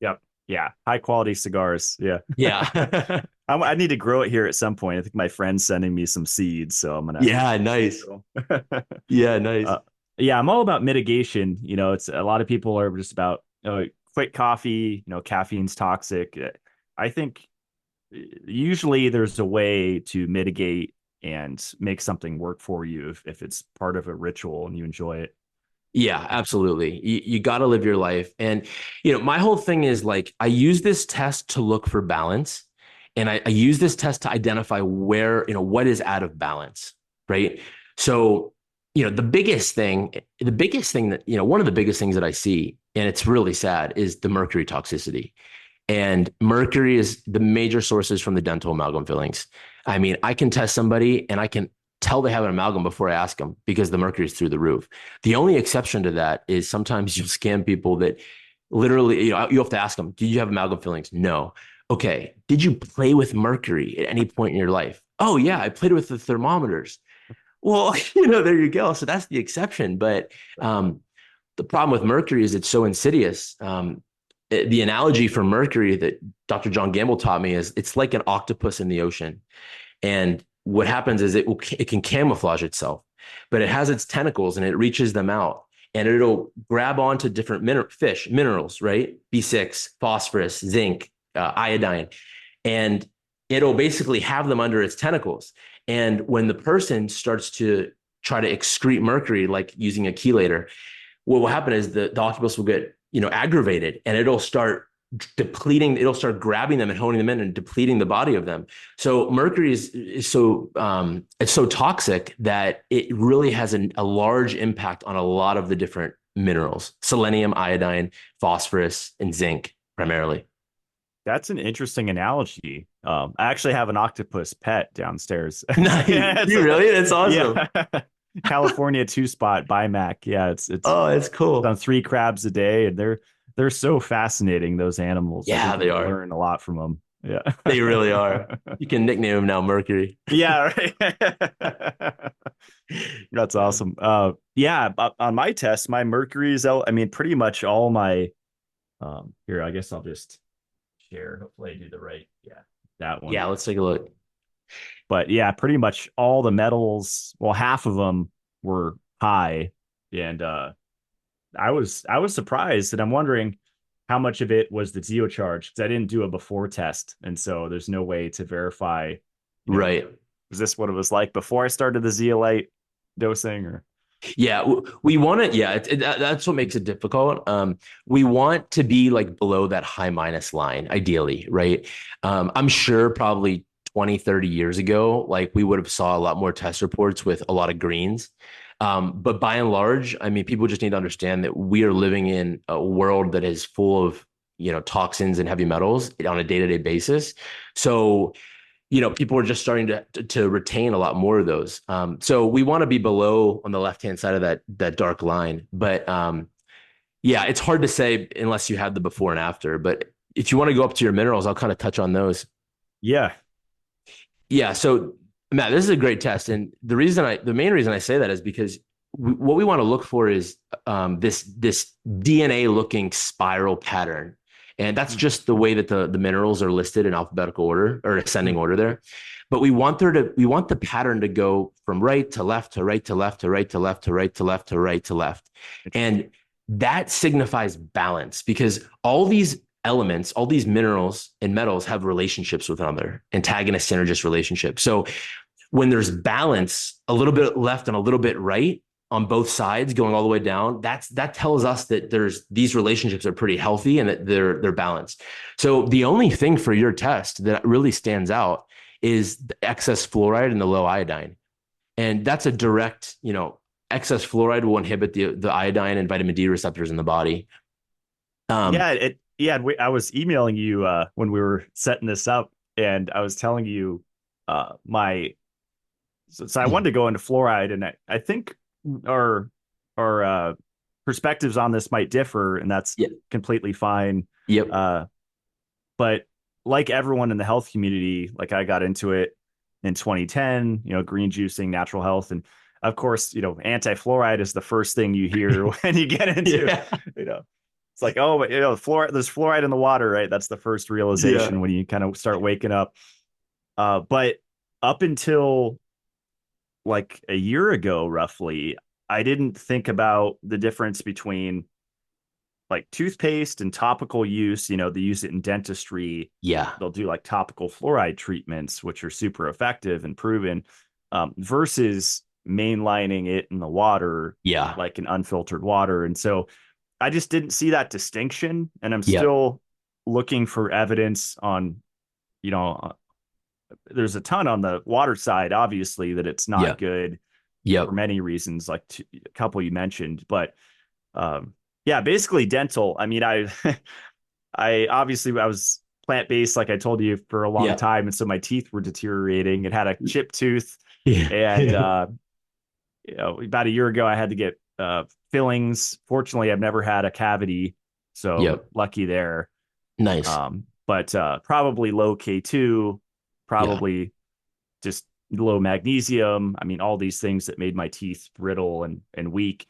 Yep. Yeah. High quality cigars. Yeah. Yeah. I need to grow it here at some point. I think my friend's sending me some seeds, so I'm gonna. Yeah. Nice. Yeah. Nice. Yeah. I'm all about mitigation. It's a lot of people are just about quick coffee. Caffeine's toxic. I think usually there's a way to mitigate and make something work for you if it's part of a ritual and you enjoy it. Yeah, absolutely. You got to live your life. And, my whole thing is like, I use this test to look for balance. And I use this test to identify where, what is out of balance. Right. So, the biggest thing that, one of the biggest things that I see, and it's really sad, is the mercury toxicity. And mercury is the major sources from the dental amalgam fillings. I mean, I can test somebody and I can tell they have an amalgam before I ask them because the mercury is through the roof. The only exception to that is sometimes you'll scan people that literally, you have to ask them, did you have amalgam fillings? No. Okay. Did you play with mercury at any point in your life? Oh yeah, I played with the thermometers. Well, there you go. So that's the exception. But the problem with mercury is it's so insidious. The analogy for mercury that Dr. John Gamble taught me is it's like an octopus in the ocean. And what happens is it can camouflage itself, but it has its tentacles and it reaches them out and it'll grab onto different minerals, right? B6, phosphorus, zinc, iodine, and it'll basically have them under its tentacles. And when the person starts to try to excrete mercury, like using a chelator, what will happen is the octopus will get, aggravated and it'll start depleting, it'll start grabbing them and honing them in and depleting the body of them. So mercury is so, it's so toxic that it really has a large impact on a lot of the different minerals, selenium, iodine, phosphorus, and zinc primarily. That's an interesting analogy. I actually have an octopus pet downstairs. Nice. You really? That's awesome. Yeah. California 2-spot BiMac. Yeah, it's it's cool. On 3 crabs a day, and they're so fascinating, those animals. Yeah, they are. Learn a lot from them. Yeah, they really are. You can nickname them now Mercury. Yeah, right. That's awesome. Yeah, on my test, my mercury is pretty much all my here, I guess I'll just share. Hopefully I do the right. Yeah, that one. Yeah, let's take a look. But yeah, pretty much all the metals, well, half of them were high. And I was surprised, and I'm wondering how much of it was the zeocharge, because I didn't do a before test. And so there's no way to verify. Right. Was this what it was like before I started the zeolite dosing? Or yeah, we want it. Yeah, that's what makes it difficult. We want to be like below that high minus line, ideally, right? I'm sure probably 20, 30 years ago, like we would have saw a lot more test reports with a lot of greens. But by and large, people just need to understand that we are living in a world that is full of, toxins and heavy metals on a day-to-day basis. So, people are just starting to retain a lot more of those. So we want to be below on the left-hand side of that dark line. But yeah, it's hard to say unless you have the before and after. But if you want to go up to your minerals, I'll kind of touch on those. Yeah. Yeah. So Matt, this is a great test. And the main reason I say that is because what we want to look for is this DNA looking spiral pattern. And that's just the way that the minerals are listed in alphabetical order or ascending order there. But we want the pattern to go from right to left to right to left to right to left to right to left to right to left. And that signifies balance, because all these elements, all these minerals and metals have relationships with one another, antagonist synergist relationship. So when there's balance, a little bit left and a little bit right on both sides going all the way down, that tells us that there's these relationships are pretty healthy and that they're balanced. So the only thing for your test that really stands out is the excess fluoride and the low iodine. And that's a direct, excess fluoride will inhibit the iodine and vitamin D receptors in the body. I was emailing you when we were setting this up, and I was telling you so I wanted to go into fluoride, and I think our perspectives on this might differ, and that's completely fine. Yep. But like everyone in the health community, like I got into it in 2010, green juicing, natural health. And of course, anti-fluoride is the first thing you hear when you get into, it's like, oh, there's fluoride in the water, right? That's the first realization when you kind of start waking up. But up until like a year ago, roughly, I didn't think about the difference between like toothpaste and topical use. They use it in dentistry. Yeah. They'll do like topical fluoride treatments, which are super effective and proven, versus mainlining it in the water, like in unfiltered water. And so I just didn't see that distinction. And I'm still looking for evidence on, there's a ton on the water side, obviously, that it's not good for many reasons, like a couple you mentioned. But basically dental. I mean, I was plant-based, like I told you, for a long time. And so my teeth were deteriorating. It had a chipped tooth. And, about a year ago, I had to get fillings. Fortunately, I've never had a cavity. So lucky there. Nice. But probably low K2, probably just low magnesium. I mean, all these things that made my teeth brittle and weak.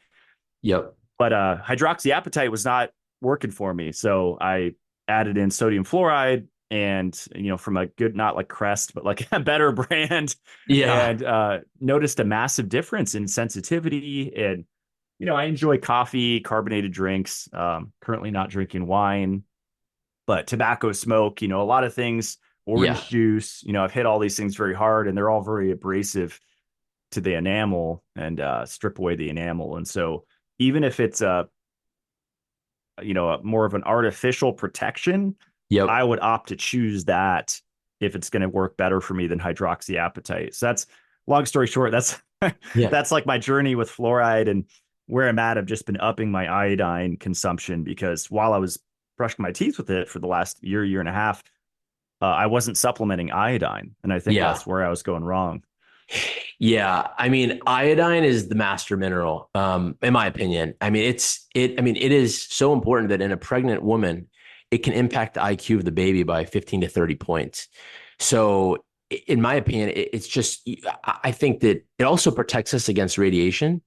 But hydroxyapatite was not working for me. So I added in sodium fluoride and, from a good, not like Crest, but like a better brand. And noticed a massive difference in sensitivity. And, I enjoy coffee, carbonated drinks, currently not drinking wine, but tobacco smoke, a lot of things, orange juice, I've hit all these things very hard, and they're all very abrasive to the enamel and strip away the enamel. And so even if it's a more of an artificial protection, I would opt to choose that if it's going to work better for me than hydroxyapatite. So that's, long story short, that's that's like my journey with fluoride, and where I'm at. I've just been upping my iodine consumption, because while I was brushing my teeth with it for the last year and a half, I wasn't supplementing iodine. And I think that's where I was going wrong. Yeah. I mean, iodine is the master mineral, in my opinion. I mean, it is so important that in a pregnant woman, it can impact the IQ of the baby by 15 to 30 points. So in my opinion, it's just, I think that it also protects us against radiation.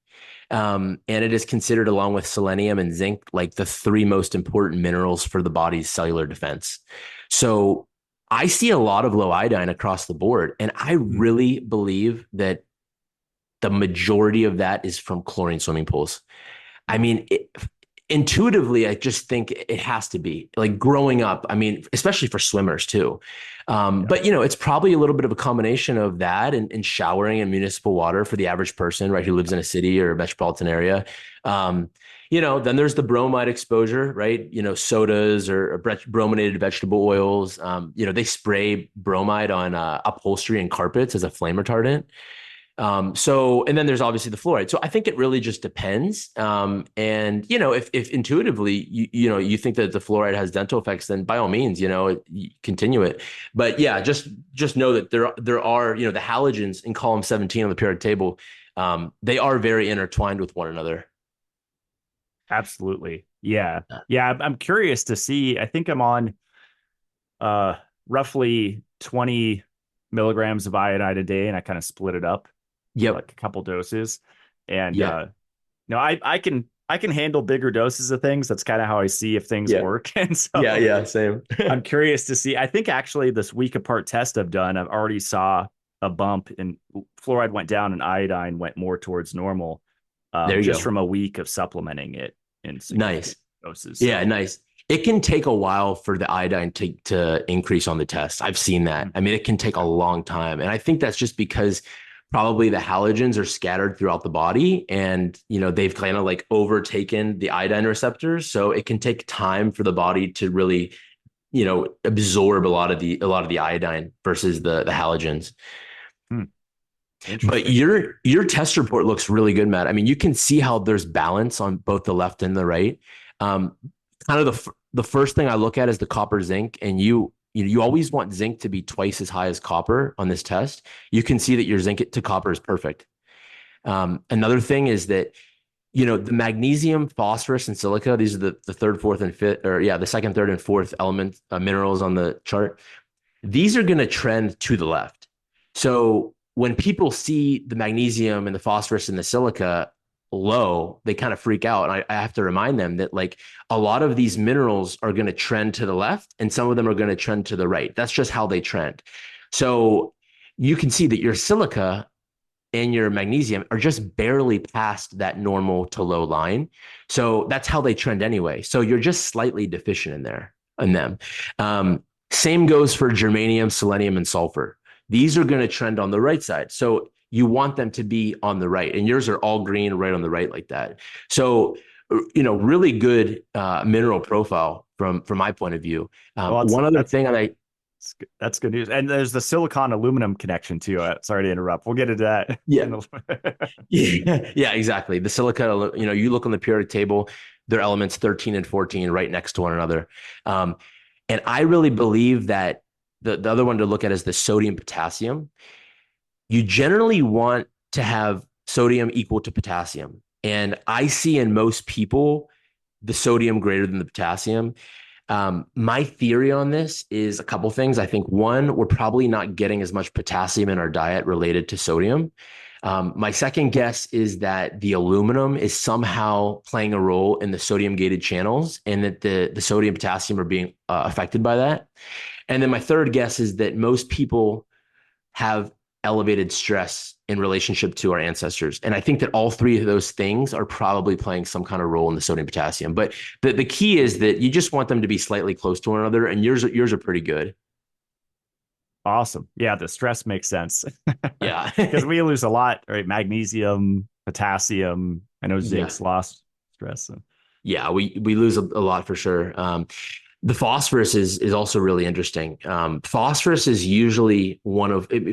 And it is considered, along with selenium and zinc, like the three most important minerals for the body's cellular defense. So I see a lot of low iodine across the board. And I really believe that the majority of that is from chlorine swimming pools. I mean, intuitively, I just think it has to be, like, growing up. I mean, especially for swimmers too. But, it's probably a little bit of a combination of that and showering in municipal water for the average person, right, who lives in a city or a metropolitan area. Then there's the bromide exposure, right? Sodas or brominated vegetable oils. They spray bromide on upholstery and carpets as a flame retardant. And then there's obviously the fluoride. So I think it really just depends. If intuitively, you think that the fluoride has dental effects, then by all means, continue it. But just know that there are, the halogens in column 17 on the periodic table. They are very intertwined with one another. Absolutely. Yeah. I'm curious to see. I think I'm on roughly 20 milligrams of iodine a day, and I kind of split it up. Like a couple doses. And I I can handle bigger doses of things. That's kind of how I see if things Yeah. work. And Yeah. so Yeah. Same. I'm curious to see. I think actually this week apart test I've done, I've already saw a bump in fluoride went down and iodine went more towards normal, There you just go. from a week of supplementing it in significant Nice. doses. Yeah. So Nice. It can take a while for the iodine to increase on the test. I've seen that. I mean, it can take a long time. And I think that's just because probably the halogens are scattered throughout the body and, they've kind of like overtaken the iodine receptors. So it can take time for the body to really, absorb a lot of the iodine versus the halogens. hmm, But interesting. your test report looks really good, Matt. I mean, you can see how there's balance on both the left and the right. Um, Kind of the first thing I look at is the copper zinc, and you always want zinc to be twice as high as copper on this test. You can see that your zinc to copper is perfect. Another thing is that the magnesium, phosphorus, and silica. These are the third, fourth, and fifth, or yeah, the second, third, and fourth element minerals on the chart. These are going to trend to the left. So when people see the magnesium and the phosphorus and the silica low, they kind of freak out. And I have to remind them that like a lot of these minerals are going to trend to the left and some of them are going to trend to the right. That's just how they trend. So you can see that your silica and your magnesium are just barely past that normal to low line. So that's how they trend anyway. So you're just slightly deficient in them. Same goes for germanium, selenium, and sulfur. These are going to trend on the right side. So you want them to be on the right, and yours are all green right on the right like that. So, really good mineral profile from my point of view. Well, One other thing that's good news. And there's the silicon aluminum connection too. Sorry to interrupt. We'll get into that. yeah, yeah, exactly. The silica, you look on the periodic table, they're elements 13 and 14 right next to one another. And I really believe that the other one to look at is the sodium potassium. You generally want to have sodium equal to potassium. And I see in most people the sodium greater than the potassium. My theory on this is a couple things. I think one, we're probably not getting as much potassium in our diet related to sodium. My second guess is that the aluminum is somehow playing a role in the sodium gated channels and that the sodium potassium are being affected by that. And then my third guess is that most people have elevated stress in relationship to our ancestors. And I think that all three of those things are probably playing some kind of role in the sodium potassium. But the key is that you just want them to be slightly close to one another, and yours are pretty good. Awesome. Yeah, the stress makes sense. Yeah. Because we lose a lot, right? Magnesium, potassium. I know Yeah. zinc's lost stress. So. Yeah, we lose a lot for sure. The phosphorus is also really interesting. Phosphorus is usually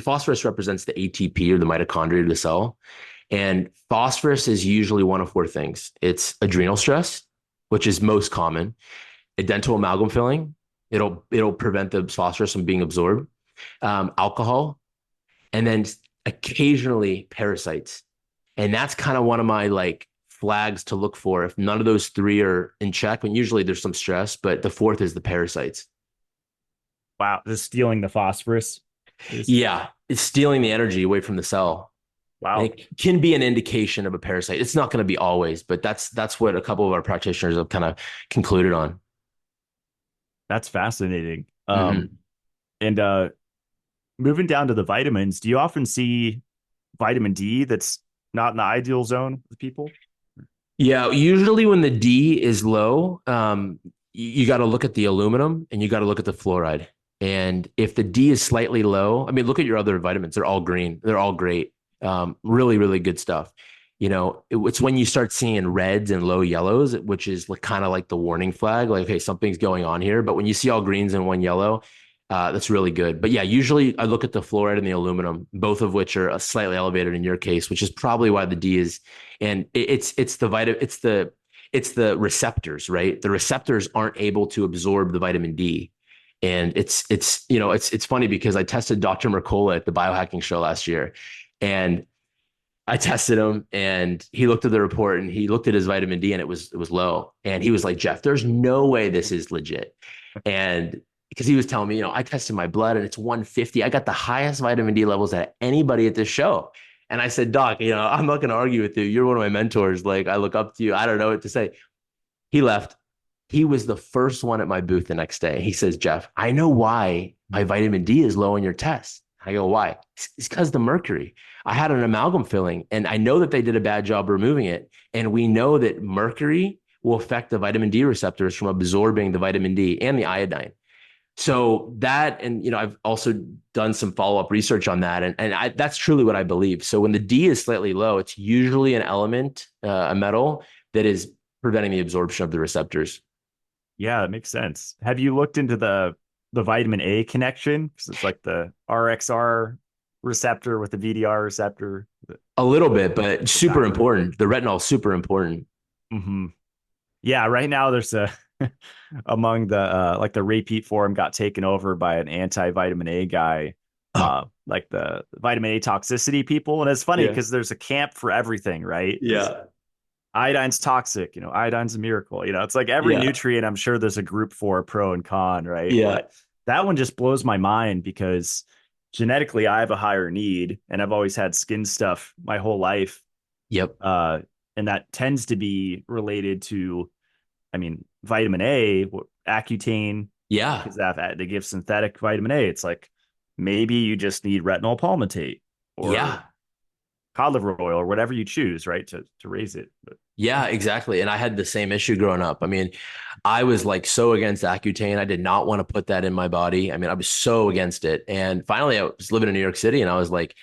phosphorus represents the ATP or the mitochondria of the cell. And phosphorus is usually one of four things. It's adrenal stress, which is most common, a dental amalgam filling. It'll prevent the phosphorus from being absorbed, alcohol, and then occasionally parasites. And that's kind of one of my like flags to look for. If none of those three are in check, and usually there's some stress, but the fourth is the parasites. Wow, just stealing the phosphorus. Yeah, it's stealing the energy away from the cell. And Wow, it can be an indication of a parasite. It's not going to be always, but that's what a couple of our practitioners have kind of concluded on. that's fascinating. Mm-hmm. And moving down to the vitamins, do you often see vitamin D that's not in the ideal zone with people? Yeah, usually when the D is low, you got to look at the aluminum and you got to look at the fluoride. And if the D is slightly low, I mean, look at your other vitamins. They're all green. They're all great. Really, really good stuff. It's when you start seeing reds and low yellows, which is like, kind of like the warning flag, like, okay, something's going on here. But when you see all greens and one yellow, that's really good. But yeah, usually I look at the fluoride and the aluminum, both of which are slightly elevated in your case, which is probably why the D is. And it's the receptors, right? The receptors aren't able to absorb the vitamin D. And it's funny because I tested Dr. Mercola at the biohacking show last year, and I tested him and he looked at the report and he looked at his vitamin D and it was low. And he was like, Jeff, there's no way this is legit. And because he was telling me, I tested my blood and it's 150. I got the highest vitamin D levels at anybody at this show. And I said, Doc, I'm not going to argue with you. You're one of my mentors. Like, I look up to you. I don't know what to say. He left. He was the first one at my booth the next day. He says, Jeff, I know why my vitamin D is low in your test. I go, why? It's because the mercury. I had an amalgam filling, and I know that they did a bad job removing it. And we know that mercury will affect the vitamin D receptors from absorbing the vitamin D and the iodine. So that, and I've also done some follow-up research on that, and that's truly what I believe. So when the D is slightly low, it's usually an element, a metal that is preventing the absorption of the receptors. Yeah, that makes sense. Have you looked into the vitamin A connection? Because it's like the RXR receptor with the VDR receptor. A little bit, but super important. The retinol is super important. Mm-hmm. Yeah, right now there's a among the like the repeat forum got taken over by an anti-vitamin A guy, like the vitamin A toxicity people. And it's funny because there's a camp for everything, right? Yeah. Iodine's toxic, iodine's a miracle. It's like every nutrient, I'm sure there's a group for pro and con, right? Yeah. But that one just blows my mind because genetically I have a higher need and I've always had skin stuff my whole life. Yep. And that tends to be related to, vitamin A, Accutane. Yeah. Because they give synthetic vitamin A. It's like maybe you just need retinol palmitate or cod liver oil or whatever you choose, right? To raise it. But, yeah, exactly. And I had the same issue growing up. I was like so against Accutane. I did not want to put that in my body. I was so against it. And finally I was living in New York City and I was like,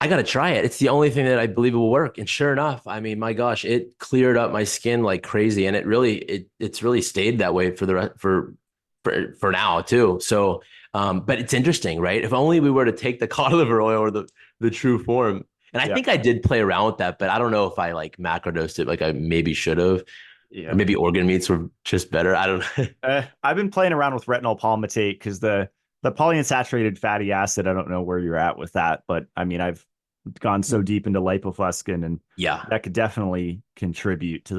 I got to try it. It's the only thing that I believe will work. And sure enough, my gosh, it cleared up my skin like crazy. And it's really stayed that way for now too. So, but it's interesting, right? If only we were to take the cod liver oil or the true form. And I think I did play around with that, but I don't know if I like macrodosed it like I maybe should have. Yeah. Or maybe organ meats were just better. I don't know. I've been playing around with retinol palmitate because the polyunsaturated fatty acid, I don't know where you're at with that, but I've gone so deep into lipofuscin and that could definitely contribute to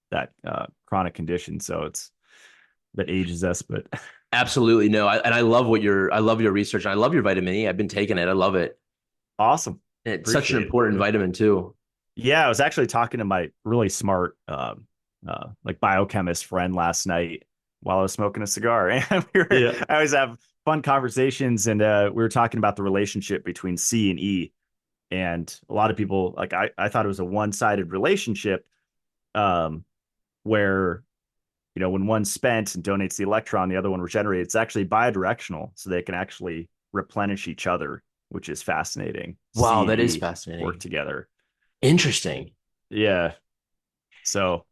that chronic condition. So that ages us, but absolutely no. I love your research. I love your vitamin E. I've been taking it. I love it. Awesome. And it's such an important vitamin too. Yeah. I was actually talking to my really smart, like biochemist friend last night while I was smoking a cigar. And I always have fun conversations. And we were talking about the relationship between C and E. And a lot of people, like I thought it was a one-sided relationship where, when one's spent and donates the electron, the other one regenerates. It's actually bidirectional. So they can actually replenish each other, which is fascinating. Wow, that is fascinating. Work together. Interesting. Yeah. So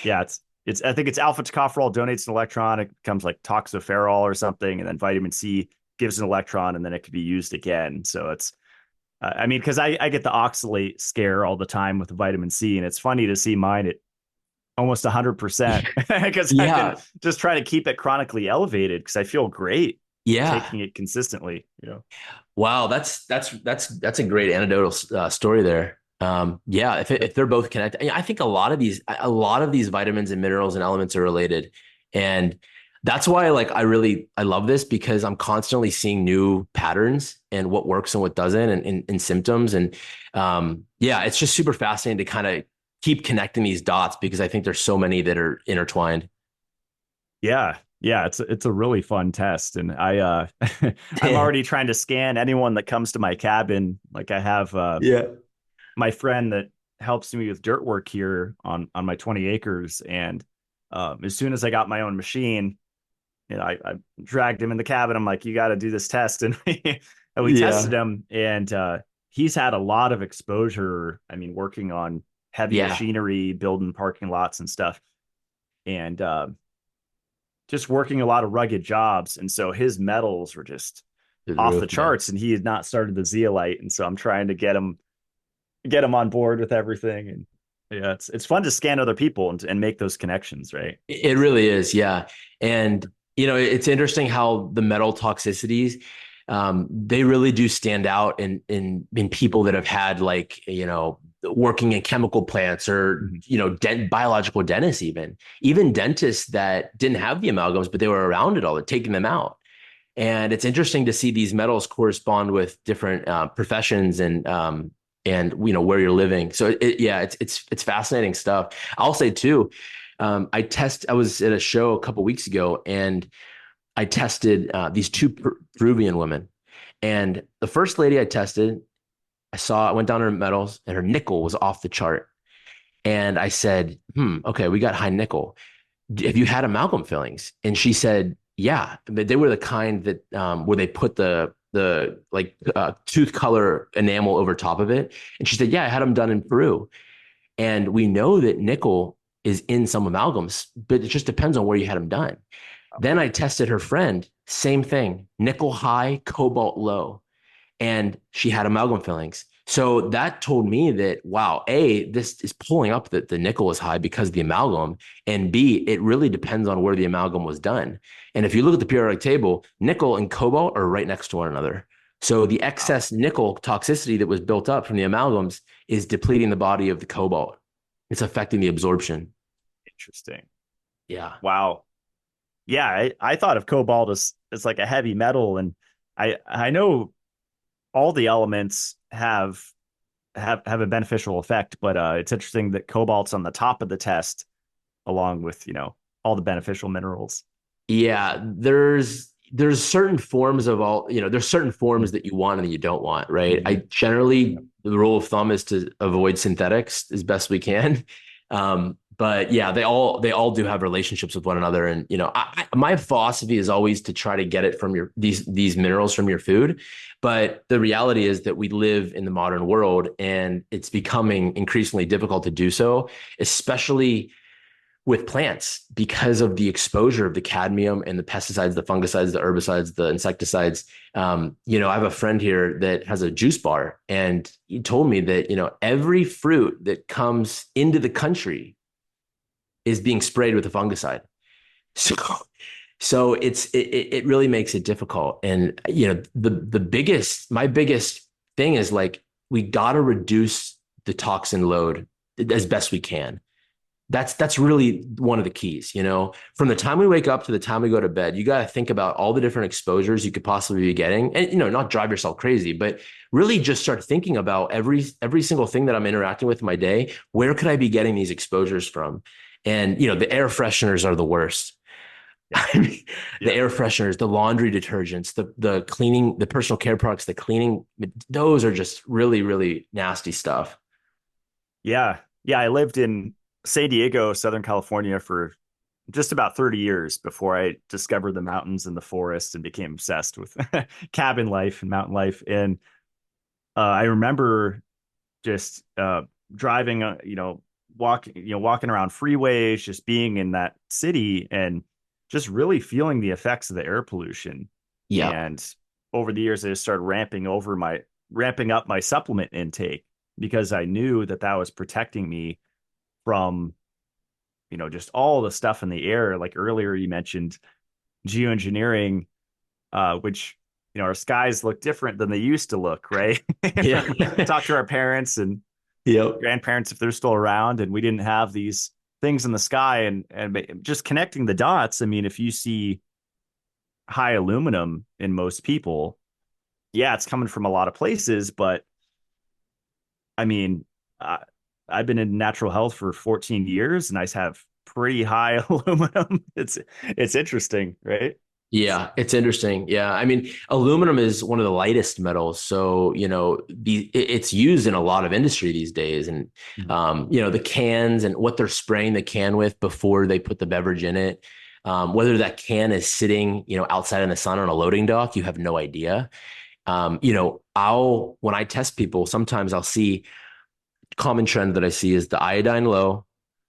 yeah, it's I think it's alpha tocopherol donates an electron. It becomes like toxopherol or something. And then vitamin C gives an electron and then it could be used again. So it's, because I get the oxalate scare all the time with the vitamin C, and it's funny to see mine at almost 100% because I've been just trying to keep it chronically elevated because I feel great taking it consistently. Wow, that's a great anecdotal story there. If they're both connected, I think a lot of these vitamins and minerals and elements are related, and that's why I love this because I'm constantly seeing new patterns and what works and what doesn't and symptoms. And it's just super fascinating to kind of keep connecting these dots because I think there's so many that are intertwined. Yeah. It's a really fun test. And I'm already trying to scan anyone that comes to my cabin. Like I have my friend that helps me with dirt work here on my 20 acres. And as soon as I got my own machine, I dragged him in the cabin. I'm like, you got to do this test. And we tested him and he's had a lot of exposure. Working on heavy machinery, building parking lots and stuff. And just working a lot of rugged jobs. And so his metals were just off the charts and he had not started the zeolite. And so I'm trying to get him on board with everything. And it's fun to scan other people and make those connections, right? It really is. Yeah. And it's interesting how the metal toxicities, they really do stand out in people that have had working in chemical plants or, biological dentists, even dentists that didn't have the amalgams, but they were around it all, taking them out. And it's interesting to see these metals correspond with different professions and where you're living. So it's fascinating stuff. I'll say too, I was at a show a couple weeks ago and I tested these two Peruvian women. And the first lady I tested, I went down her metals and her nickel was off the chart. And I said, okay, we got high nickel. Have you had amalgam fillings? And she said, yeah, but they were the kind that where they put the tooth color enamel over top of it. And she said, yeah, I had them done in Peru. And we know that nickel is in some amalgams, but it just depends on where you had them done. Then I tested her friend, same thing, nickel high, cobalt low, and she had amalgam fillings. So that told me that, wow, A, this is pulling up that the nickel is high because of the amalgam. And B, it really depends on where the amalgam was done. And if you look at the periodic table, nickel and cobalt are right next to one another. So the excess nickel toxicity that was built up from the amalgams is depleting the body of the cobalt. It's affecting the absorption. Interesting. Yeah. Wow. Yeah, I thought of cobalt as like a heavy metal, and I know all the elements have a beneficial effect, but it's interesting that cobalt's on the top of the test, along with all the beneficial minerals. Yeah, there's certain forms of there's certain forms that you want and that you don't want, right? I generally, the rule of thumb is to avoid synthetics as best we can. But yeah, they all do have relationships with one another. And, my philosophy is always to try to get it from these minerals from your food. But the reality is that we live in the modern world and it's becoming increasingly difficult to do so, especially with plants because of the exposure of the cadmium and the pesticides, the fungicides, the herbicides, the insecticides. I have a friend here that has a juice bar and he told me that, every fruit that comes into the country is being sprayed with a fungicide. So it really makes it difficult. And, my biggest thing is like, we got to reduce the toxin load as best we can. That's really one of the keys, from the time we wake up to the time we go to bed, you got to think about all the different exposures you could possibly be getting and, not drive yourself crazy, but really just start thinking about every single thing that I'm interacting with in my day. Where could I be getting these exposures from? And, the air fresheners are the worst. Yeah. The air fresheners, the laundry detergents, the cleaning, the personal care products, the cleaning, those are just really, really nasty stuff. Yeah. Yeah. I lived in San Diego, Southern California for just about 30 years before I discovered the mountains and the forest and became obsessed with cabin life and mountain life. And I remember just driving, walking around freeways, just being in that city and just really feeling the effects of the air pollution. Yeah. And over the years, I just started ramping up my supplement intake because I knew that was protecting me from, just all the stuff in the air. Like earlier, you mentioned geoengineering, which, our skies look different than they used to look, right? Yeah. Talk to our parents and grandparents if they're still around, and we didn't have these things in the sky, and just connecting the dots. I mean, if you see high aluminum in most people, yeah, it's coming from a lot of places, but I mean, I've been in natural health for 14 years and I have pretty high aluminum. It's interesting, right? Yeah, it's interesting. Yeah. I mean, aluminum is one of the lightest metals. So, it's used in a lot of industry these days. And, the cans and what they're spraying the can with before they put the beverage in it, whether that can is sitting, outside in the sun on a loading dock, you have no idea. When I test people, sometimes I'll see common trend that I see is the iodine low,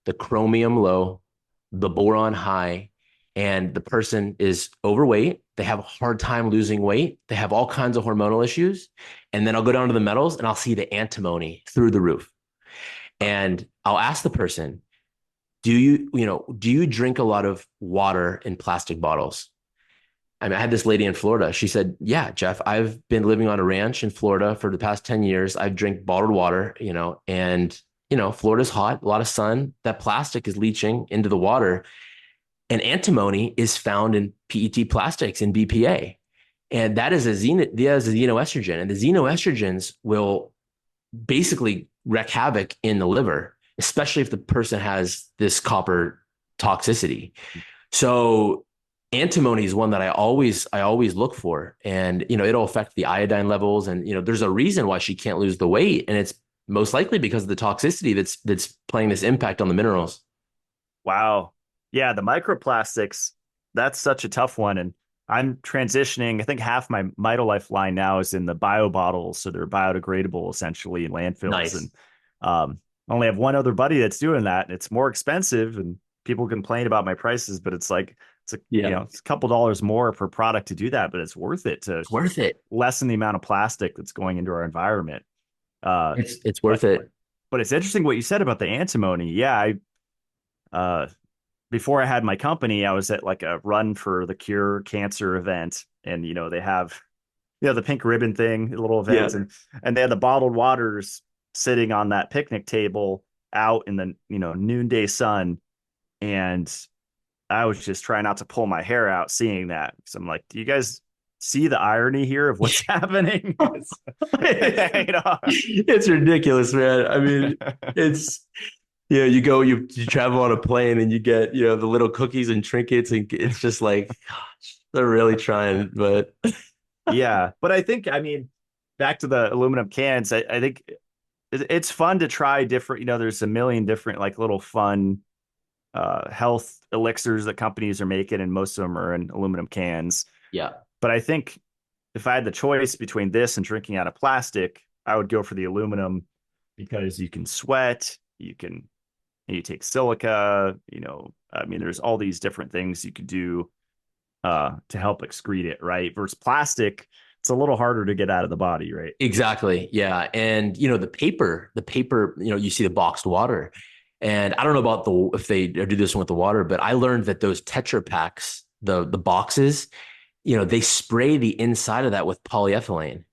the chromium low, the boron high, and the person is overweight. They have a hard time losing weight. They have all kinds of hormonal issues. And then I'll go down to the metals and I'll see the antimony through the roof. And I'll ask the person, do you drink a lot of water in plastic bottles? I mean, I had this lady in Florida. She said, yeah, Jeff, I've been living on a ranch in Florida for the past 10 years. I've drank bottled water, and, Florida's hot, a lot of sun. That plastic is leaching into the water. And antimony is found in PET plastics in BPA. And that is that is a xenoestrogen. And the xenoestrogens will basically wreak havoc in the liver, especially if the person has this copper toxicity. So antimony is one that I always look for, and it'll affect the iodine levels, and there's a reason why she can't lose the weight, and it's most likely because of the toxicity that's playing this impact on the minerals. Wow. Yeah, the microplastics, that's such a tough one. And I'm transitioning. I think half my Mitolife line now is in the bio bottles. So they're biodegradable essentially in landfills. Nice. And I only have one other buddy that's doing that. And it's more expensive and people complain about my prices, but it's like, Yeah, it's a couple dollars more per product to do that, but it's worth it to it's worth it. lessen the amount of plastic that's going into our environment. Uh, It's but worth it. but it's interesting what you said about the antimony. Yeah, uh, before I had my company, I was at like a Run for the Cure cancer event, and they have the pink ribbon thing, little Yeah. events, and they had the bottled waters sitting on that picnic table out in the noonday sun, and I was just trying not to pull my hair out seeing that. So I'm like, do you guys see the irony here of what's happening? It's ridiculous, man. I mean, it's you travel on a plane and you get the little cookies and trinkets, and it's just like, gosh, they're really trying. But Yeah, but I think, I mean, back to the aluminum cans, I think it's fun to try different, there's a million different like little fun health elixirs that companies are making, and most of them are in aluminum cans. yeah, But I think if I had the choice between this and drinking out of plastic, I would go for the aluminum because you can sweat, you take silica, I mean, there's all these different things you could do to help excrete it, right? Versus plastic, it's a little harder to get out of the body, right? exactly. Yeah. And the paper, you see the boxed water. And I don't know about if they do this one with the water, but I learned that those Tetra packs, the boxes, they spray the inside of that with polyethylene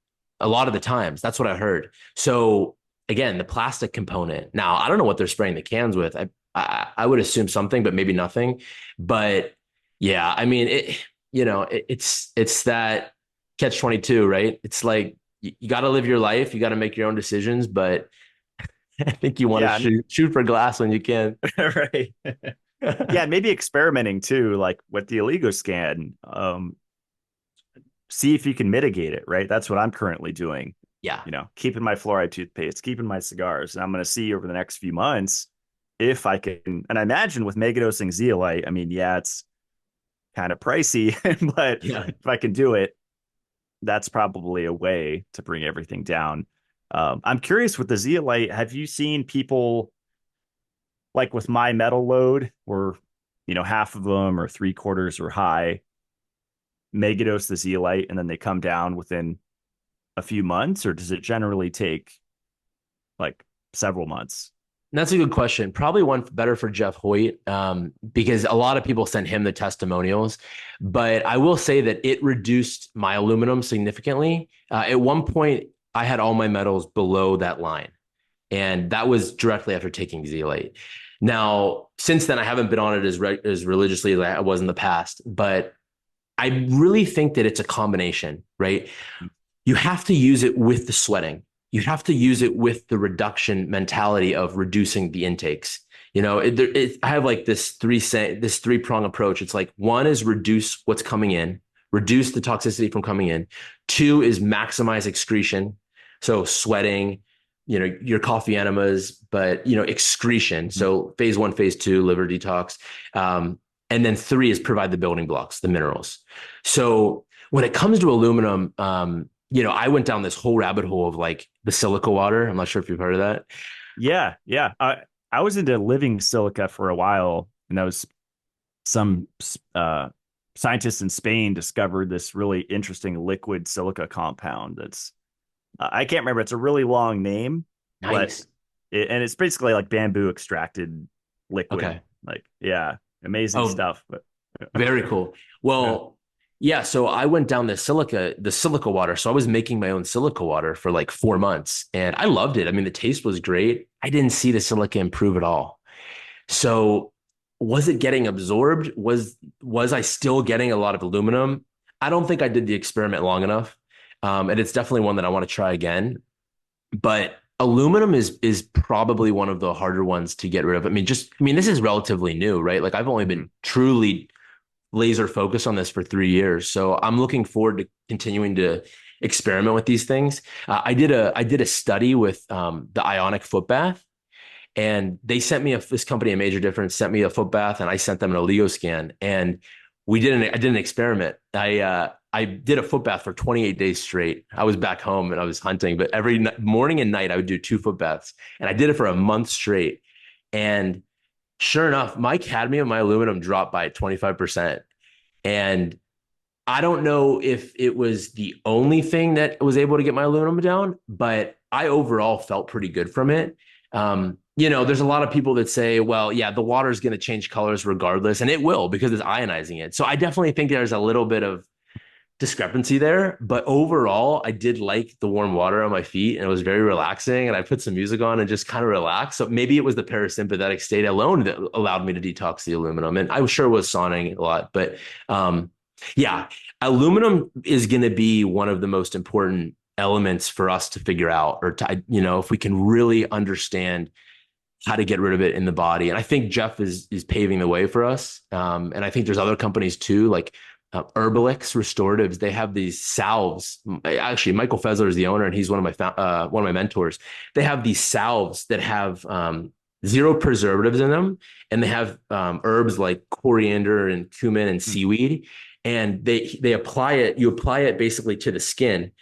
a lot of the times. That's what I heard. So again, the plastic component. Now, I don't know what they're spraying the cans with. I would assume something, but maybe nothing. But yeah, I mean, it's that catch 22, right? It's like you got to live your life. You got to make your own decisions, but I think you want to Yeah, shoot for glass when you can. right. Yeah, and maybe experimenting too, like with the Oligoscan. See if you can mitigate it, right? That's what I'm currently doing. Yeah. Keeping my fluoride toothpaste, keeping my cigars. And I'm going to see over the next few months if I can. And I imagine with megadosing zeolite, I mean, yeah, it's kind of pricey, but Yeah. if I can do it, that's probably a way to bring everything down. I'm curious with the zeolite, have you seen people like with my metal load where, half of them or three quarters are high, megadose the zeolite and then they come down within a few months, or does it generally take like several months? That's a good question. Probably one better for Jeff Hoyt, because a lot of people send him the testimonials. But I will say that it reduced my aluminum significantly. At one point, I had all my metals below that line, and that was directly after taking Zeolite. Now, since then, I haven't been on it as religiously as I was in the past, but I really think that it's a combination, right? You have to use it with the sweating. You have to use it with the reduction mentality of reducing the intakes. I have like this three-prong approach. It's like, one is reduce what's coming in, reduce the toxicity from coming in. Two is maximize excretion. So sweating, your coffee enemas, but, excretion. So phase one, phase two, liver detox. And then three is provide the building blocks, the minerals. So when it comes to aluminum, I went down this whole rabbit hole of like the silica water. I'm not sure if you've heard of that. Yeah, yeah. I was into living silica for a while, and that was some scientists in Spain discovered this really interesting liquid silica compound that's I can't remember. It's a really long name, but Nice. and it's basically like bamboo extracted liquid. Okay. Like, yeah, amazing Oh, stuff. But very cool. yeah. Well, yeah. So I went down the silica water. So I was making my own silica water for like 4 months, and I loved it. I mean, the taste was great. I didn't see the silica improve at all. So was it getting absorbed? Was I still getting a lot of aluminum? I don't think I did the experiment long enough. And it's definitely one that I want to try again. But aluminum is probably one of the harder ones to get rid of. I mean, this is relatively new, right? Like I've only Mhm. been truly laser focused on this for 3 years. So I'm looking forward to continuing to experiment with these things. I did a study with the ionic foot bath, and they sent me this company, a Major Difference, sent me a foot bath, and I sent them an Oligoscan, and I did an experiment. I did a foot bath for 28 days straight. I was back home and I was hunting, but every morning and night I would do 2 foot baths, and I did it for a month straight. And sure enough, my cadmium, my aluminum dropped by 25%. And I don't know if it was the only thing that was able to get my aluminum down, but I overall felt pretty good from it. There's a lot of people that say, well, yeah, the water is going to change colors regardless, and it will because it's ionizing it. So I definitely think there's a little bit of discrepancy there. But overall, I did like the warm water on my feet, and it was very relaxing. And I put some music on and just kind of relaxed. So maybe it was the parasympathetic state alone that allowed me to detox the aluminum. And I was sure was sauning a lot, but yeah, aluminum is going to be one of the most important elements for us to figure out, or to, if we can really understand how to get rid of it in the body. And I think Jeff is paving the way for us. And I think there's other companies too, like Herbalix Restoratives. They have these salves. Actually, Michael Fessler is the owner, and he's one of my mentors. They have these salves that have zero preservatives in them, and they have herbs like coriander and cumin and seaweed, and they apply it. You apply it basically to the skin,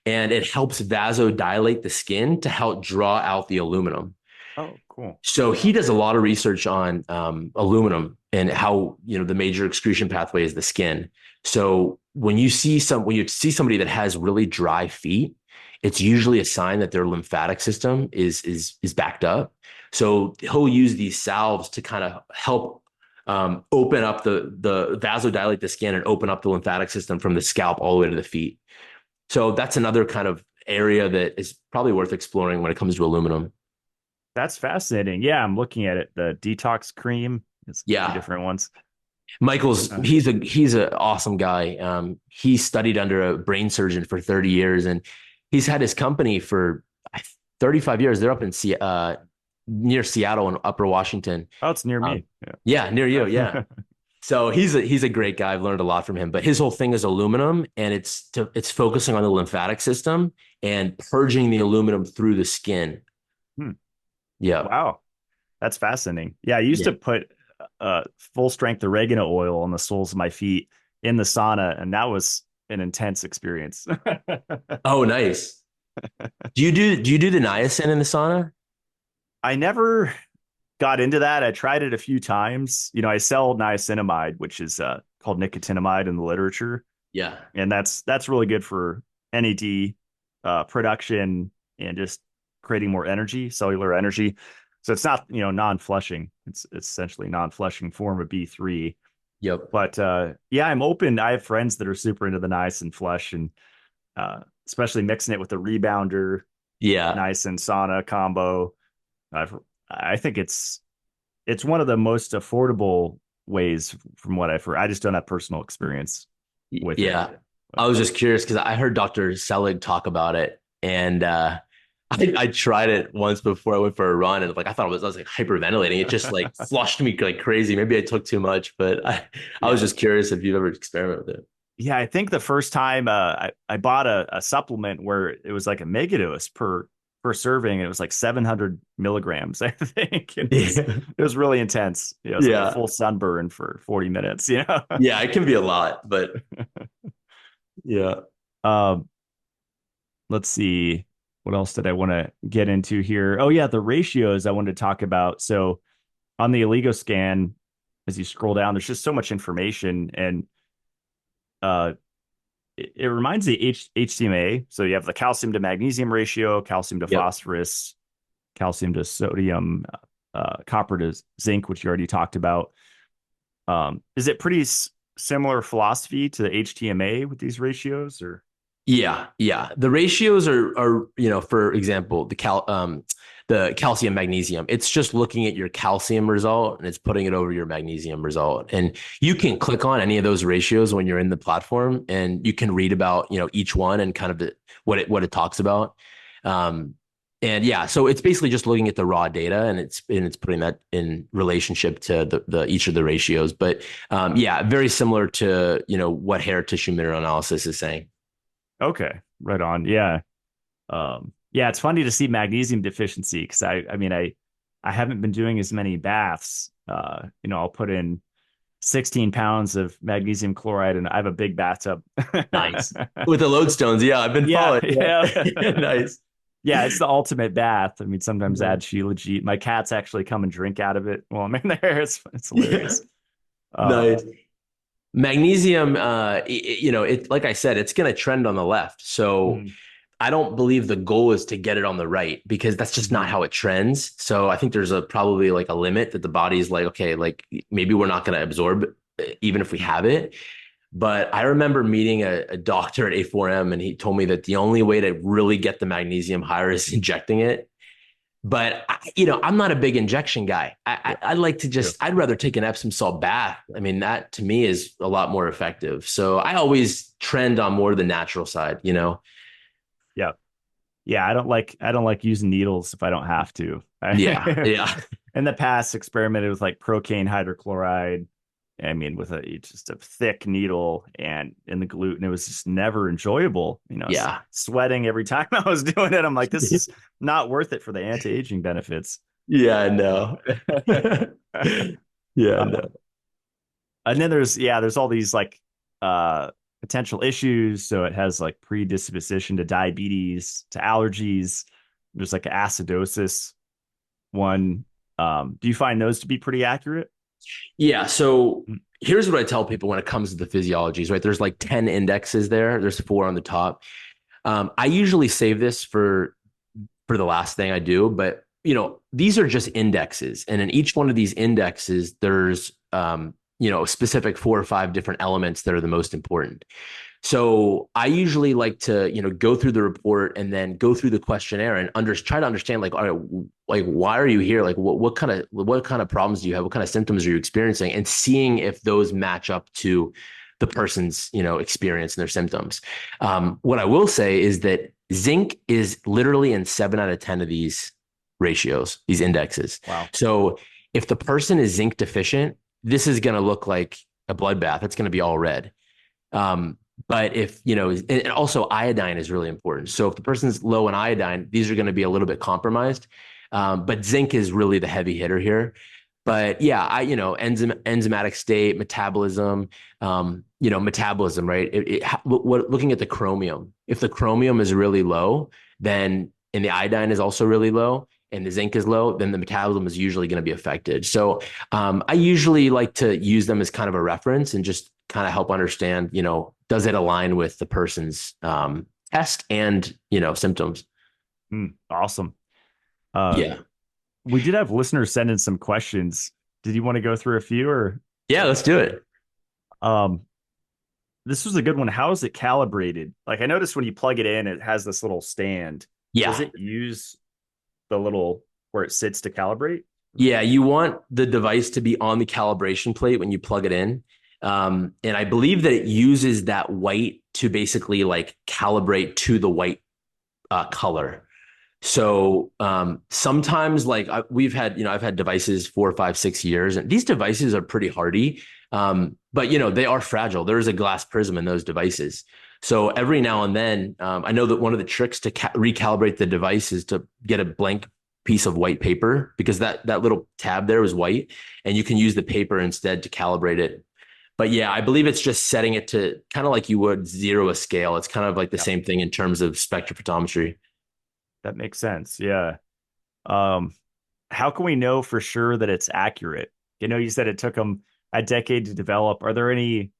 and it helps vasodilate the skin to help draw out the aluminum. Oh, cool. So he does a lot of research on aluminum and how the major excretion pathway is the skin. So when you see somebody that has really dry feet, it's usually a sign that their lymphatic system is backed up. So he'll use these salves to kind of help open up the vasodilate the skin and open up the lymphatic system from the scalp all the way to the feet. So that's another kind of area that is probably worth exploring when it comes to aluminum. That's fascinating. Yeah, I'm looking at it. The detox cream. It's a few Yeah. different ones. Michael's Uh, he's an awesome guy. He studied under a brain surgeon for 30 years, and he's had his company for 35 years. They're up in near Seattle in Upper Washington. oh, it's near me. Yeah, near you. Yeah. Yeah. So he's a great guy. I've learned a lot from him. But his whole thing is aluminum, and it's focusing on the lymphatic system and purging the aluminum through the skin. Hmm. Yeah. Wow. That's fascinating. Yeah, I used Yeah. to put full strength oregano oil on the soles of my feet in the sauna, and that was an intense experience. Oh, nice. Do you do the niacin in the sauna? I never got into that. I tried it a few times. I sell niacinamide, which is called nicotinamide in the literature, Yeah. and that's really good for NAD production and just creating more energy, cellular energy. So it's not non-flushing. It's essentially non-flushing form of B3. Yep. But yeah, I'm open. I have friends that are super into the niacin flush, and especially mixing it with the rebounder Yeah. niacin sauna combo. I think it's one of the most affordable ways from what I've heard. I just don't have personal experience with it. Yeah. I was just curious because I heard Dr. Selig talk about it, and I tried it once before I went for a run, and like I was like hyperventilating. It just like flushed me like crazy. Maybe I took too much, but I was Yeah. just curious if you've ever experimented with it. Yeah, I think the first time I bought a supplement where it was like a megadose per serving, and it was like 700 milligrams, I think. Yeah. It was really intense. It was like a Yeah. full sunburn for 40 minutes. Yeah, it can be a lot, but yeah. Um, let's see. What else did I want to get into here? Oh yeah, the ratios I wanted to talk about. So on the Oligoscan, as you scroll down, there's just so much information, and uh, it reminds the HTMA. So you have the calcium to magnesium ratio, calcium to Yep. phosphorus, calcium to sodium, copper to zinc, which you already talked about. Is it pretty similar philosophy to the HTMA with these ratios, or? Yeah, yeah. The ratios are for example, the calcium magnesium. It's just looking at your calcium result and it's putting it over your magnesium result. And you can click on any of those ratios when you're in the platform, and you can read about each one and kind of what it talks about. Um, and yeah, so it's basically just looking at the raw data, and it's putting that in relationship to the each of the ratios. But yeah, very similar to what hair tissue mineral analysis is saying. Okay, right on. Yeah. Yeah, it's funny to see magnesium deficiency because I haven't been doing as many baths. I'll put in 16 pounds of magnesium chloride and I have a big bathtub. Nice. With the lodestones. Yeah, I've been Yeah, following. yeah. Yeah. Nice. Yeah, it's the ultimate bath. I mean, sometimes add Shilajit. My cats actually come and drink out of it while I'm in there. It's Yeah. hilarious. Uh, Nice. Magnesium, it like I said, it's going to trend on the left. So mhm, I don't believe the goal is to get it on the right, because that's just not mhm. how it trends. So I think there's probably like a limit that the body's like, okay, like maybe we're not going to absorb even if we have it. But I remember meeting a doctor at A4M, and he told me that the only way to really get the magnesium higher is injecting it. But I'm not a big injection guy. Yeah, I like to true. I'd rather take an Epsom salt bath. I mean, that to me is a lot more effective. So I always trend on more the natural side. Yeah. Yeah, I don't like using needles if I don't have to. Yeah, yeah, In the past, experimented with like procaine hydrochloride. I mean, with just a thick needle and in the gluten, it was just never enjoyable. yeah. Sweating every time I was doing it. I'm like, this is not worth it for the anti-aging benefits. Yeah, I know. Yeah, I Uh, know. and then there's all these like potential issues. So it has like predisposition to diabetes, to allergies. There's like acidosis one. Do you find those to be pretty accurate? Yeah. So here's what I tell people when it comes to the physiologies, right? There's like 10 indexes there. There's four on the top. I usually save this for the last thing I do, but these are just indexes. And in each one of these indexes, there's specific 4 or 5 different elements that are the most important. So I usually like to, go through the report and then go through the questionnaire and try to understand, like, all right, like, why are you here? Like, what kind of problems do you have? What kind of symptoms are you experiencing? And seeing if those match up to the person's, experience and their symptoms. What I will say is that zinc is literally in 7 out of 10 of these ratios, these indexes. Wow. So if the person is zinc deficient, this is going to look like a bloodbath. It's going to be all red. Um, but if, and also iodine is really important. So if the person's low in iodine, these are going to be a little bit compromised. But zinc is really the heavy hitter here. But yeah, enzymatic state, metabolism, metabolism, right? Looking at the chromium, if the chromium is really low, then, and the iodine is also really low, and the zinc is low, then the metabolism is usually going to be affected. So I usually like to use them as kind of a reference and just kind of help understand, does it align with the person's test and, symptoms? Awesome. Uh, Yeah. we did have listeners send in some questions. Did you want to go through a few or Yeah, let's do it. um this was a good one. How is it calibrated? Like I noticed when you plug it in, it has this little stand. Does Yeah. it use the little where it sits to calibrate? Yeah, you want the device to be on the calibration plate when you plug it in. And I believe that it uses that white to basically like calibrate to the white color. So sometimes like we've had, I've had devices 4, 5, 6 years, and these devices are pretty hardy. But they are fragile. There is a glass prism in those devices. So every now and then, I know that one of the tricks to recalibrate the device is to get a blank piece of white paper, because that little tab there is white, and you can use the paper instead to calibrate it. But yeah, I believe it's just setting it to kind of like you would zero a scale. It's kind of like the Yeah, same thing in terms of spectrophotometry. that makes sense. Yeah. Um, how can we know for sure that it's accurate? You said it took them a decade to develop. Are there any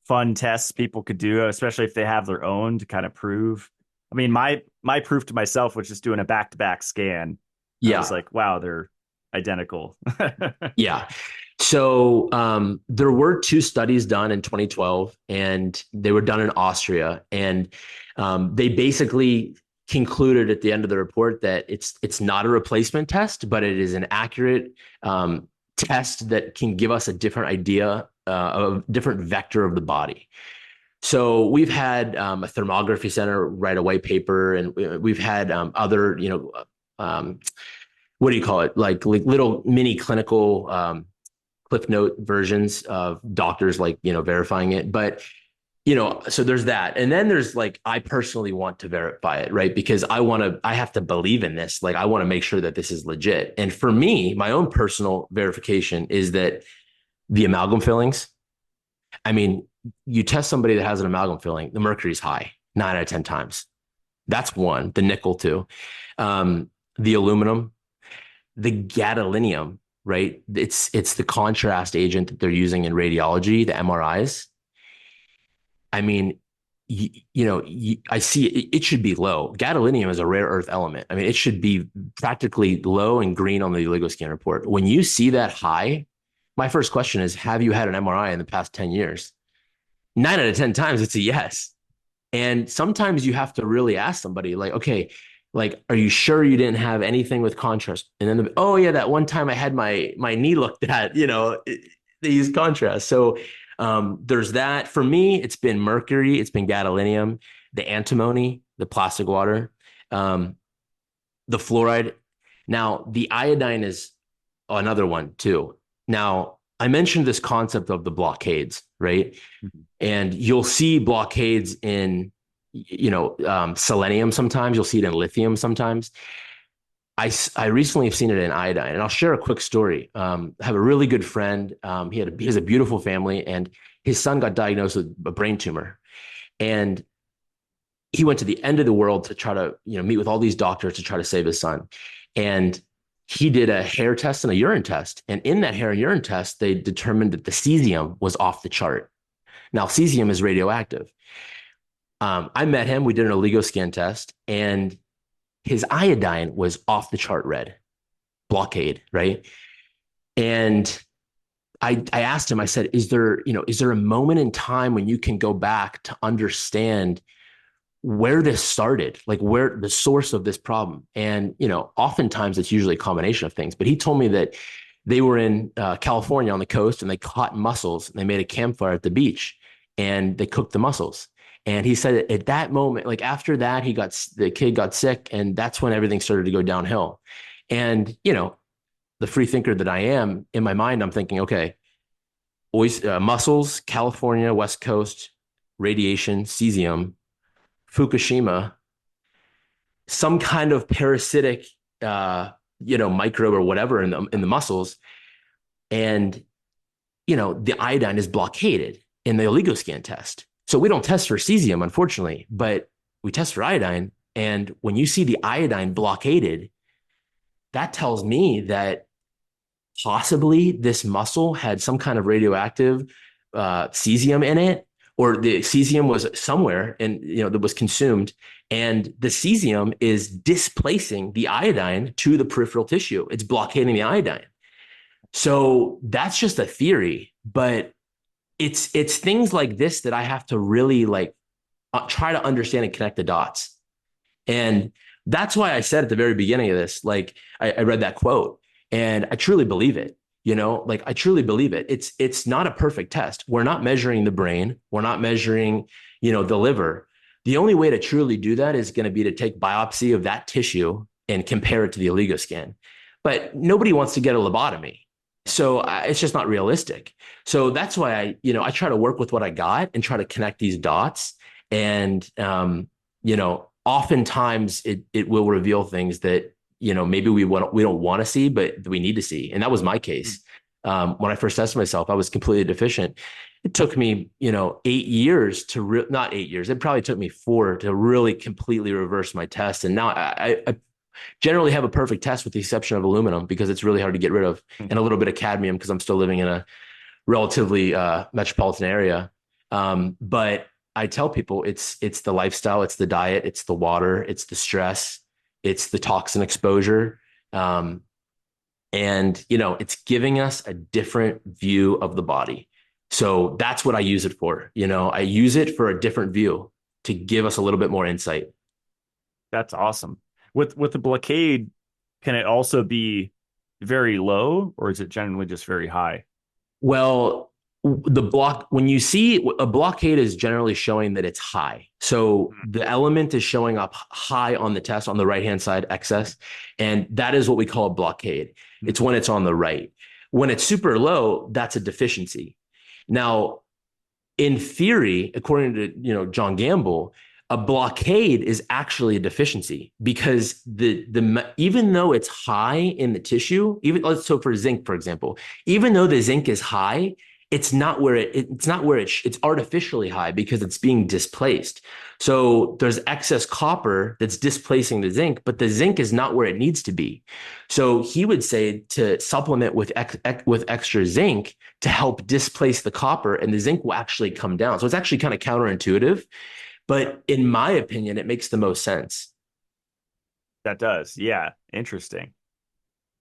fun tests people could do, especially if they have their own to kind of prove? I mean, my proof to myself was just doing a back-to-back scan. I was Yeah. like, wow, they're identical. Yeah. So there were two studies done in 2012, and they were done in Austria, and they basically concluded at the end of the report that it's not a replacement test, but it is an accurate test that can give us a different idea of different vector of the body. So we've had a thermography center write a white paper, and we've had other, what do you call it? Like little mini clinical cliff note versions of doctors verifying it. But so there's that. And then there's I personally want to verify it, right? Because I have to believe in this. I want to make sure that this is legit. And for me, my own personal verification is that the amalgam fillings, I mean, you test somebody that has an amalgam filling, the mercury's high 9 out of 10 times. That's one. The nickel too. The aluminum, the gadolinium, right? It's the contrast agent that they're using in radiology, the MRIs. I mean, I see it should be low. Gadolinium is a rare earth element. I mean, it should be practically low and green on the Oligoscan report. When you see that high, my first question is, have you had an MRI in the past 10 years? 9 out of 10 times, it's a yes. And sometimes you have to really ask somebody, okay, are you sure you didn't have anything with contrast? And then, oh yeah, that one time I had my knee looked at, they use contrast. So there's that. For me, it's been mercury, it's been gadolinium, the antimony, the plastic water, the fluoride. Now, the iodine is another one too. Now, I mentioned this concept of the blockades, right? Mm-hmm. And you'll see blockades in, selenium sometimes. You'll see it in lithium sometimes. I recently have seen it in iodine, and I'll share a quick story. I have a really good friend. He has a beautiful family, and his son got diagnosed with a brain tumor, and he went to the end of the world to try to, meet with all these doctors to try to save his son. And he did a hair test and a urine test. And in that hair and urine test, they determined that the cesium was off the chart. Now, cesium is radioactive. I met him. We did an Oligoscan test, and his iodine was off the chart red, blockade, right? And I asked him, I said, is there a moment in time when you can go back to understand where this started, where the source of this problem? And, oftentimes it's usually a combination of things, but he told me that they were in California on the coast, and they caught mussels, and they made a campfire at the beach, and they cooked the mussels. And he said at that moment, after that, the kid got sick, and that's when everything started to go downhill. And, the free thinker that I am, in my mind, I'm thinking, okay, mussels, California, West Coast, radiation, cesium, Fukushima, some kind of parasitic, microbe or whatever in the mussels. And, the iodine is blockaded in the Oligoscan test. So we don't test for cesium, unfortunately, but we test for iodine. And when you see the iodine blockaded, that tells me that possibly this mussel had some kind of radioactive cesium in it, or the cesium was somewhere and that was consumed, and the cesium is displacing the iodine to the peripheral tissue. It's blockading the iodine. So that's just a theory, but it's things like this that I have to really try to understand and connect the dots. And that's why I said at the very beginning of this, I read that quote, and I truly believe it. I truly believe it. It's not a perfect test. We're not measuring the brain. We're not measuring, the liver. The only way to truly do that is going to be to take biopsy of that tissue and compare it to the Oligoscan. But nobody wants to get a lobotomy. So it's just not realistic. So that's why I try to work with what I got and try to connect these dots. And, oftentimes it will reveal things that, maybe we don't want to see, but we need to see. And that was my case. When I first tested myself, I was completely deficient. It took me, 8 years to not 8 years. It probably took me 4 to really completely reverse my test. And now I generally have a perfect test with the exception of aluminum, because it's really hard to get rid of, and a little bit of cadmium because I'm still living in a relatively metropolitan area. But I tell people it's the lifestyle, it's the diet, it's the water, it's the stress, it's the toxin exposure. And, it's giving us a different view of the body. So that's what I use it for. I use it for a different view to give us a little bit more insight. That's awesome. With the blockade, can it also be very low, or is it generally just very high? Well, when you see a blockade is generally showing that it's high. So the element is showing up high on the test on the right hand side, excess. And that is what we call a blockade. It's when it's on the right. When it's super low, that's a deficiency. Now, in theory, according to John Gamble, a blockade is actually a deficiency because the even though it's high in the tissue, so for zinc, for example, even though the zinc is high, it's not where it's artificially high because it's being displaced. So there's excess copper that's displacing the zinc, but the zinc is not where it needs to be. So he would say to supplement with extra zinc to help displace the copper, and the zinc will actually come down. So it's actually kind of counterintuitive, but in my opinion, it makes the most sense. That does. Yeah. Interesting.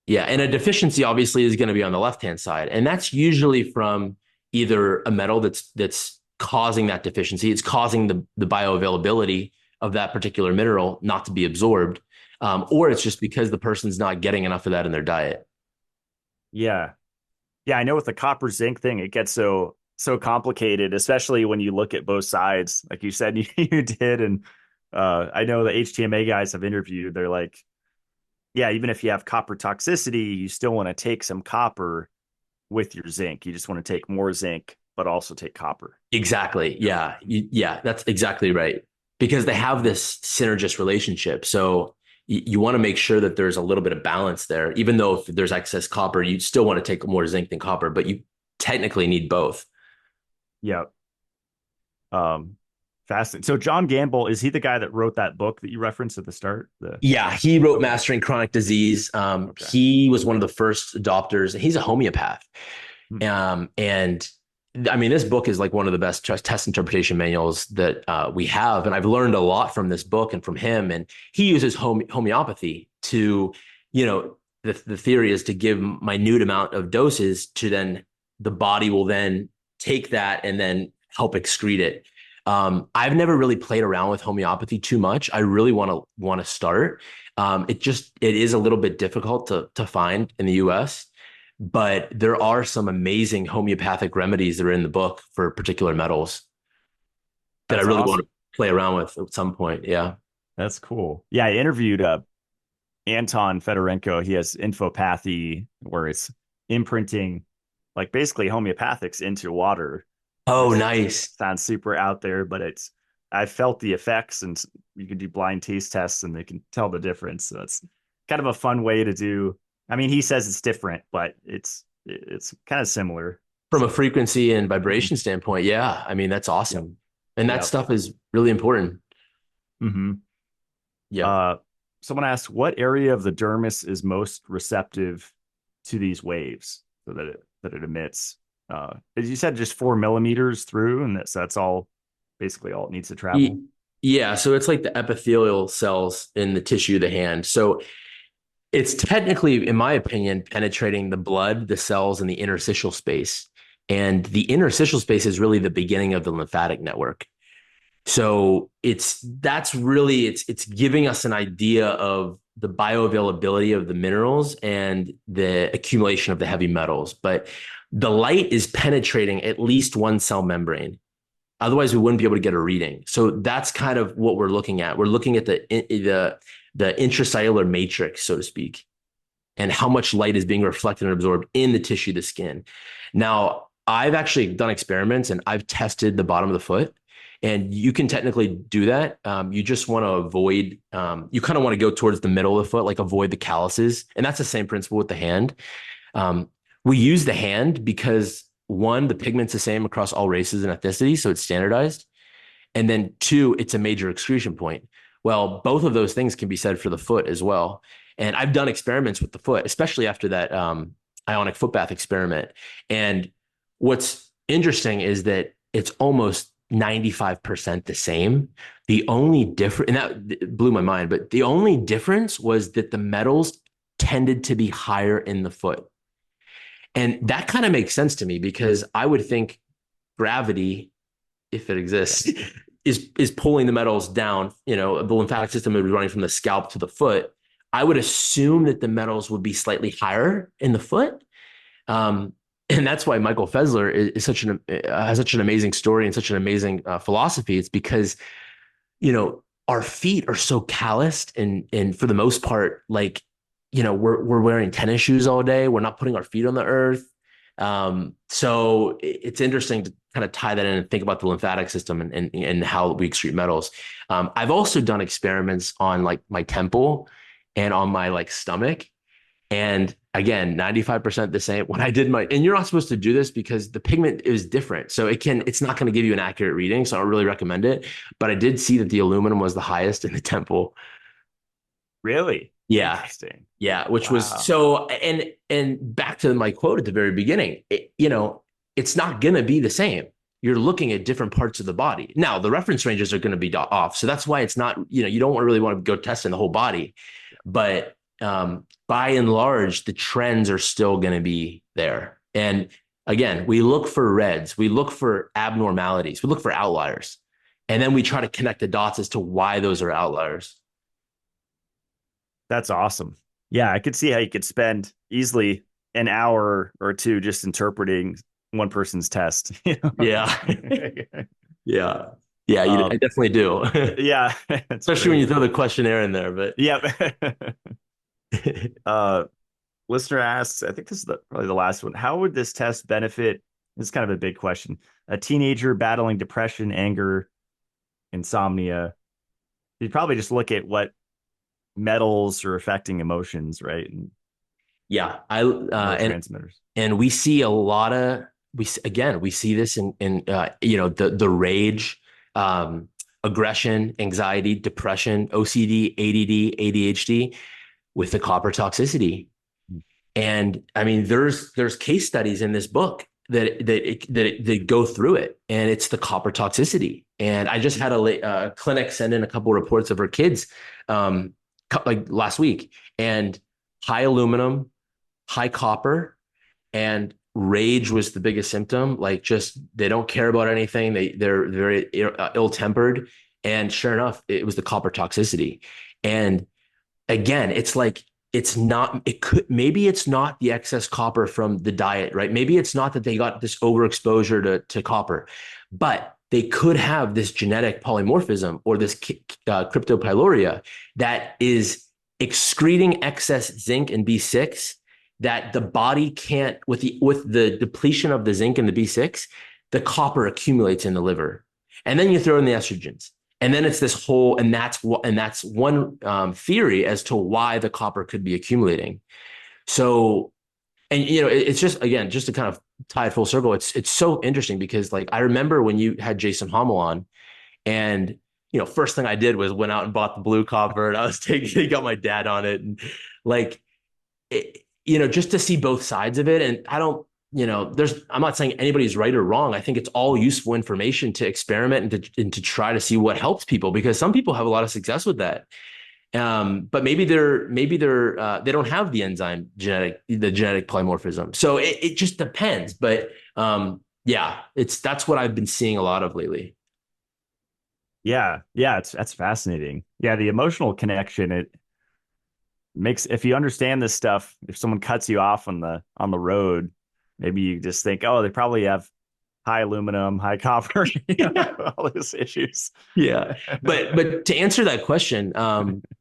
Yeah, and a deficiency obviously is going to be on the left-hand side, and that's usually from either a metal that's causing that deficiency. It's causing the bioavailability of that particular mineral not to be absorbed, or it's just because the person's not getting enough of that in their diet. Yeah. Yeah. I know with the copper zinc thing, it gets so complicated, especially when you look at both sides, like you said you did. And I know the HTMA guys have interviewed. They're like, yeah, even if you have copper toxicity, you still want to take some copper with your zinc. You just want to take more zinc, but also take copper. Exactly. Yeah. Yeah, that's exactly right. Because they have this synergist relationship. So you want to make sure that there's a little bit of balance there. Even though if there's excess copper, you still want to take more zinc than copper, but you technically need both. Yeah. Um, Fascinating. So John Gamble, is he the guy that wrote that book that you referenced at the start? Yeah, he wrote Okay. Mastering Chronic Disease. Okay. He was one of the first adopters. He's a homeopath. Hmm. And I mean, this book is like one of the best test interpretation manuals that we have. And I've learned a lot from this book and from him. And he uses homeopathy to, the theory is to give minute amount of doses to then the body will then take that and then help excrete it. I've never really played around with homeopathy too much. I really want to start. It is a little bit difficult to find in the US, but there are some amazing homeopathic remedies that are in the book for particular metals that I That's really want awesome. to play around with at some point. Yeah. That's cool. Yeah, I interviewed Anton Fedorenko. He has infopathy where it's imprinting like basically homeopathics into water. Oh, This nice. sounds super out there, but I felt the effects, and you can do blind taste tests and they can tell the difference. So it's kind of a fun way to do. I mean, he says it's different, but it's kind of similar. From a So frequency and mhm. vibration standpoint. Yeah. I mean, that's Yep. awesome. And that Yep. stuff is really important. Hmm. Yep. Someone asked what area of the dermis is most receptive to these waves so that it emits. As you said, just 4 millimeters through, and that's all basically all it needs to travel. Yeah. So it's like the epithelial cells in the tissue of the hand. So it's technically, in my opinion, penetrating the blood, the cells, and the interstitial space. And the interstitial space is really the beginning of the lymphatic network. So it's giving us an idea of the bioavailability of the minerals and the accumulation of the heavy metals. But the light is penetrating at least one cell membrane. Otherwise, we wouldn't be able to get a reading. So that's kind of what we're looking at. We're looking at the intracellular matrix, so to speak, and how much light is being reflected and absorbed in the tissue, the skin. Now, I've actually done experiments and I've tested the bottom of the foot. And you can technically do that. You just want to avoid, you kind of want to go towards the middle of the foot, like avoid the calluses. And that's the same principle with the hand. We use the hand because one, the pigment's the same across all races and ethnicities, so it's standardized. And then two, it's a major excretion point. Well, both of those things can be said for the foot as well. And I've done experiments with the foot, especially after that ionic foot bath experiment. And what's interesting is that it's almost 95% the same. The only difference, and that blew my mind, but the only difference was that the metals tended to be higher in the foot. And that kind of makes sense to me because I would think gravity, if it exists, is pulling the metals down. You know, the lymphatic system would be running from the scalp to the foot. I would assume that the metals would be slightly higher in the foot. And that's why Michael Fessler is such has such an amazing story and such an amazing philosophy. It's because, you know, our feet are so calloused and for the most part, like, you know, we're wearing tennis shoes all day. We're not putting our feet on the earth. So it's interesting to kind of tie that in and think about the lymphatic system and how we excrete metals. I've also done experiments on like my temple and on my like stomach. And again, 95% the same. When I did and you're not supposed to do this because the pigment is different. So it's not going to give you an accurate reading. So I don't really recommend it. But I did see that the aluminum was the highest in the temple. Really? Yeah. Interesting. Yeah. Which was so, and back to my quote at the very beginning, you know, it's not going to be the same. You're looking at different parts of the body. Now, the reference ranges are going to be off. So that's why it's not, you know, you don't really want to go testing the whole body. But by and large, the trends are still going to be there. And again, we look for reds, we look for abnormalities, we look for outliers, and then we try to connect the dots as to why those are outliers. That's awesome. Yeah, I could see how you could spend easily an hour or two just interpreting one person's test. You know? Yeah. Yeah. Yeah, I definitely do. Yeah. Especially when you throw the questionnaire in there, but yeah. Listener asks, I think this is probably the last one. How would this test benefit? This is kind of a big question. A teenager battling depression, anger, insomnia. You'd probably just look at what metals are affecting emotions, right? And yeah, transmitters. And we see a lot of we see this in you know, the rage, aggression, anxiety, depression, OCD, ADD, ADHD with the copper toxicity. And I mean, there's case studies in this book that go through it, and it's the copper toxicity. And I just had a clinic send in a couple of reports of her kids, like last week, and high aluminum, high copper, and rage was the biggest symptom. Like, just they don't care about anything. They're very ill-tempered, and sure enough, it was the copper toxicity. And again, it's like, maybe it's not the excess copper from the diet, right? Maybe it's not that they got this overexposure to copper, but they could have this genetic polymorphism or this kryptopyrroluria that is excreting excess zinc and B6 that the body can't, with the depletion of the zinc and the B6, the copper accumulates in the liver. And then you throw in the estrogens. And then it's this whole, and that's one theory as to why the copper could be accumulating. So, and you know, it's just, again, just to kind of tie it full circle, it's so interesting because, like, I remember when you had Jason Hommel on, and you know, first thing I did was went out and bought the blue copper, and I was got my dad on it, and like, you know, just to see both sides of it. And I don't, you know, I'm not saying anybody's right or wrong. I think it's all useful information to experiment and to try to see what helps people, because some people have a lot of success with that. But maybe they don't have the genetic polymorphism. So it just depends. But yeah, that's what I've been seeing a lot of lately. Yeah. That's fascinating. Yeah. The emotional connection, it makes, if you understand this stuff, if someone cuts you off on the road, maybe you just think, oh, they probably have high aluminum, high copper, all those issues. Yeah. But to answer that question,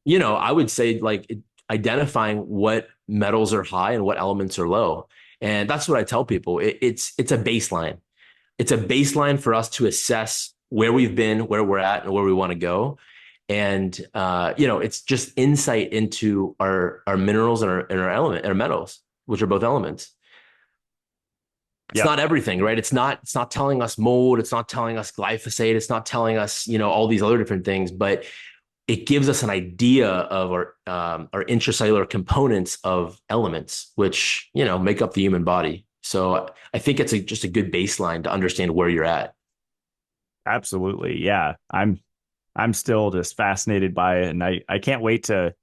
you know, I would say, like, identifying what metals are high and what elements are low. And that's what I tell people. It's a baseline. It's a baseline for us to assess where we've been, where we're at, and where we want to go. And you know, it's just insight into our minerals and our metals, which are both elements. It's not everything, right? It's not telling us mold. It's not telling us glyphosate. It's not telling us, you know, all these other different things, but it gives us an idea of our intracellular components of elements, which, you know, make up the human body. So I think it's just a good baseline to understand where you're at. Absolutely. Yeah. I'm still just fascinated by it. And I can't wait to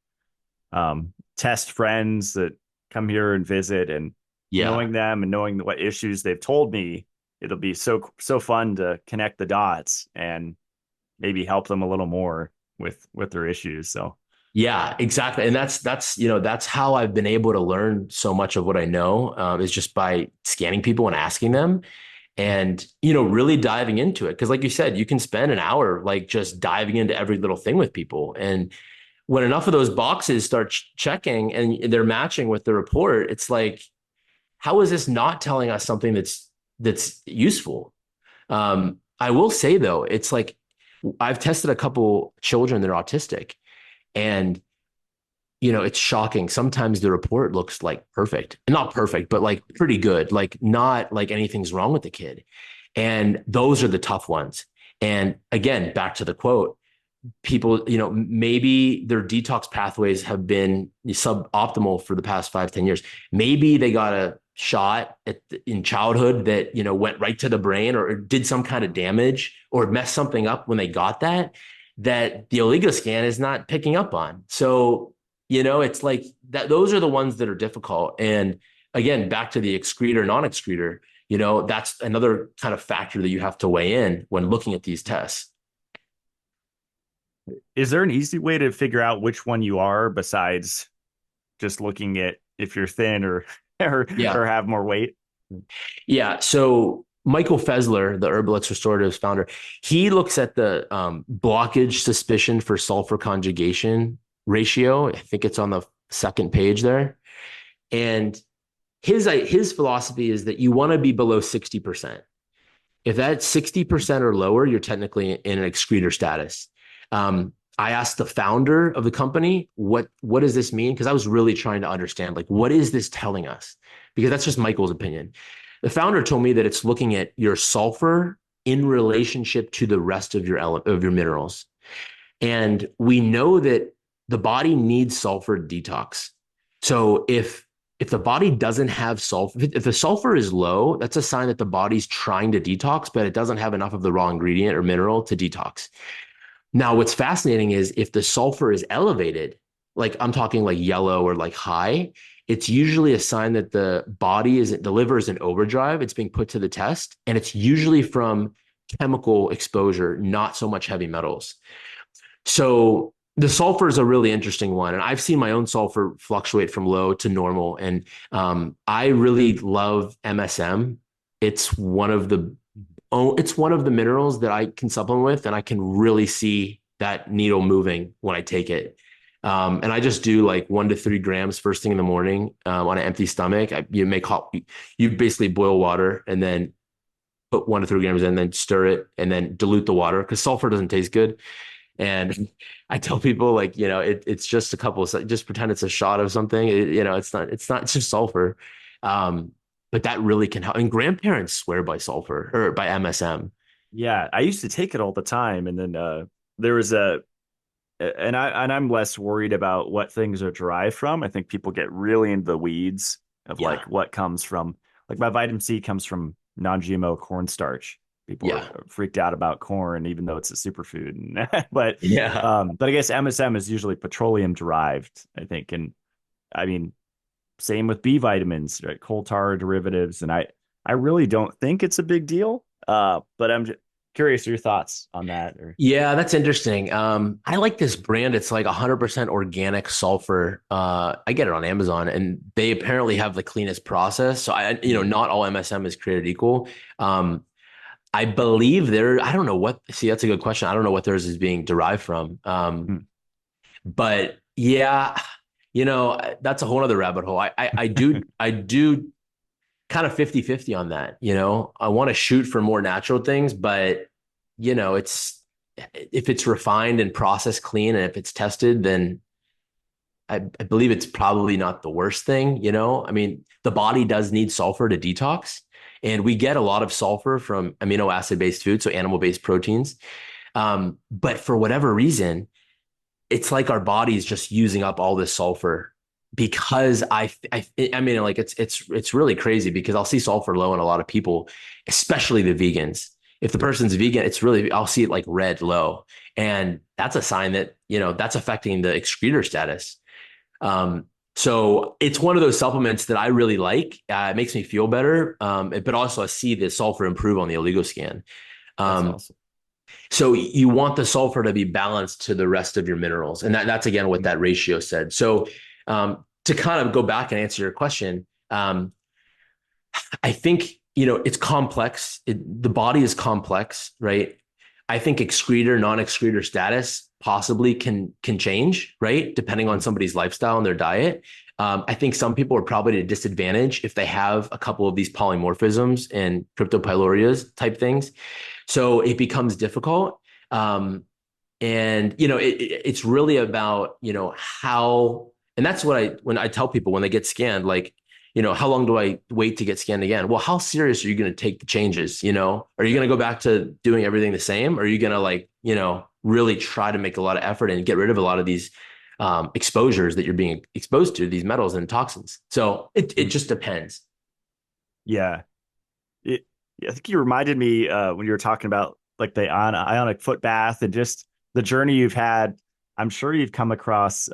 test friends that come here and visit, and Yeah. knowing them and knowing what issues they've told me, it'll be so fun to connect the dots and maybe help them a little more with their issues. So Yeah, exactly. And that's how I've been able to learn so much of what I know, is just by scanning people and asking them and, really diving into it. Cause like you said, you can spend an hour like just diving into every little thing with people. And when enough of those boxes start checking and they're matching with the report, it's like, how is this not telling us something that's useful? I will say though, it's like I've tested a couple children that are autistic, and it's shocking. Sometimes the report looks like perfect, not perfect, but like pretty good, like not like anything's wrong with the kid. And those are the tough ones. And again, back to the quote, people, maybe their detox pathways have been suboptimal for the past 5, 10 years. Maybe they got a shot in childhood that, went right to the brain or did some kind of damage or messed something up when they got that the Oligoscan is not picking up on. So, it's like that, those are the ones that are difficult. And again, back to the excretor, non excreter, that's another kind of factor that you have to weigh in when looking at these tests. is there an easy way to figure out which one you are besides just looking at if you're thin or Yeah. or have more weight? Yeah. So Michael Fessler, the Herbalife Restoratives founder, he looks at the blockage suspicion for sulfur conjugation ratio. I think it's on the second page there. And his philosophy is that you want to be below 60%. If that's 60% or lower, you're technically in an excretor status. I asked the founder of the company, what does this mean? Because I was really trying to understand, like, what is this telling us? Because that's just Michael's opinion. The founder told me that it's looking at your sulfur in relationship to the rest of your minerals. And we know that the body needs sulfur detox. So if the body doesn't have sulfur, if the sulfur is low, that's a sign that the body's trying to detox, but it doesn't have enough of the raw ingredient or mineral to detox. Now, what's fascinating is if the sulfur is elevated, like I'm talking like yellow or like high, it's usually a sign that the liver is in overdrive. It's being put to the test, and it's usually from chemical exposure, not so much heavy metals. So the sulfur is a really interesting one. And I've seen my own sulfur fluctuate from low to normal. And I really love MSM. It's one of the minerals that I can supplement with, and I can really see that needle moving when I take it. And I just do like 1 to 3 grams first thing in the morning on an empty stomach. You basically boil water and then put 1 to 3 grams in, then stir it and then dilute the water because sulfur doesn't taste good. And I tell people like, it's just a couple of, just pretend it's a shot of something. It's not just sulfur. But that really can help. And grandparents swear by sulfur or by MSM. Yeah, I used to take it all the time, and then there was I'm less worried about what things are derived from. I think people get really into the weeds of Yeah. like what comes from, like my vitamin C comes from non-GMO cornstarch. People Yeah. are freaked out about corn, even though it's a superfood. but Yeah. but I guess MSM is usually petroleum derived, I think. And I mean, same with B vitamins, right? Coal tar derivatives. And I really don't think it's a big deal. But I'm just curious your thoughts on that. Or Yeah, that's interesting. I like this brand. It's like 100% organic sulfur. I get it on Amazon, and they apparently have the cleanest process. So not all MSM is created equal. I believe I don't know see, that's a good question. I don't know what theirs is being derived from. Hmm. But yeah, that's a whole other rabbit hole. I do kind of 50-50 on that. I want to shoot for more natural things, but if it's refined and processed clean and if it's tested, then I believe it's probably not the worst thing. I mean, the body does need sulfur to detox, and we get a lot of sulfur from amino acid based foods, so animal based proteins. But for whatever reason, it's like our body is just using up all this sulfur because I mean, like it's really crazy because I'll see sulfur low in a lot of people, especially the vegans. If the person's vegan, I'll see it like red low. And that's a sign that, that's affecting the excretor status. So it's one of those supplements that I really like. It makes me feel better, but also I see the sulfur improve on the Oligoscan. That's Um, awesome. so you want the sulfur to be balanced to the rest of your minerals, and that's again what that ratio said. So to kind of go back and answer your question, I think it's complex. The body is complex, right? I think excretor, non-excretor status possibly can change, right? Depending on somebody's lifestyle and their diet. I think some people are probably at a disadvantage if they have a couple of these polymorphisms and kryptopyrrolurias type things. So it becomes difficult. And it's really about how, and that's what when I tell people when they get scanned, like, how long do I wait to get scanned again? Well, how serious are you going to take the changes? Are you going to go back to doing everything the same? Or are you going to really try to make a lot of effort and get rid of a lot of these exposures that you're being exposed to, these metals and toxins? So it just depends. Yeah. It, I think you reminded me when you were talking about like the ionic foot bath and just the journey you've had. I'm sure you've come across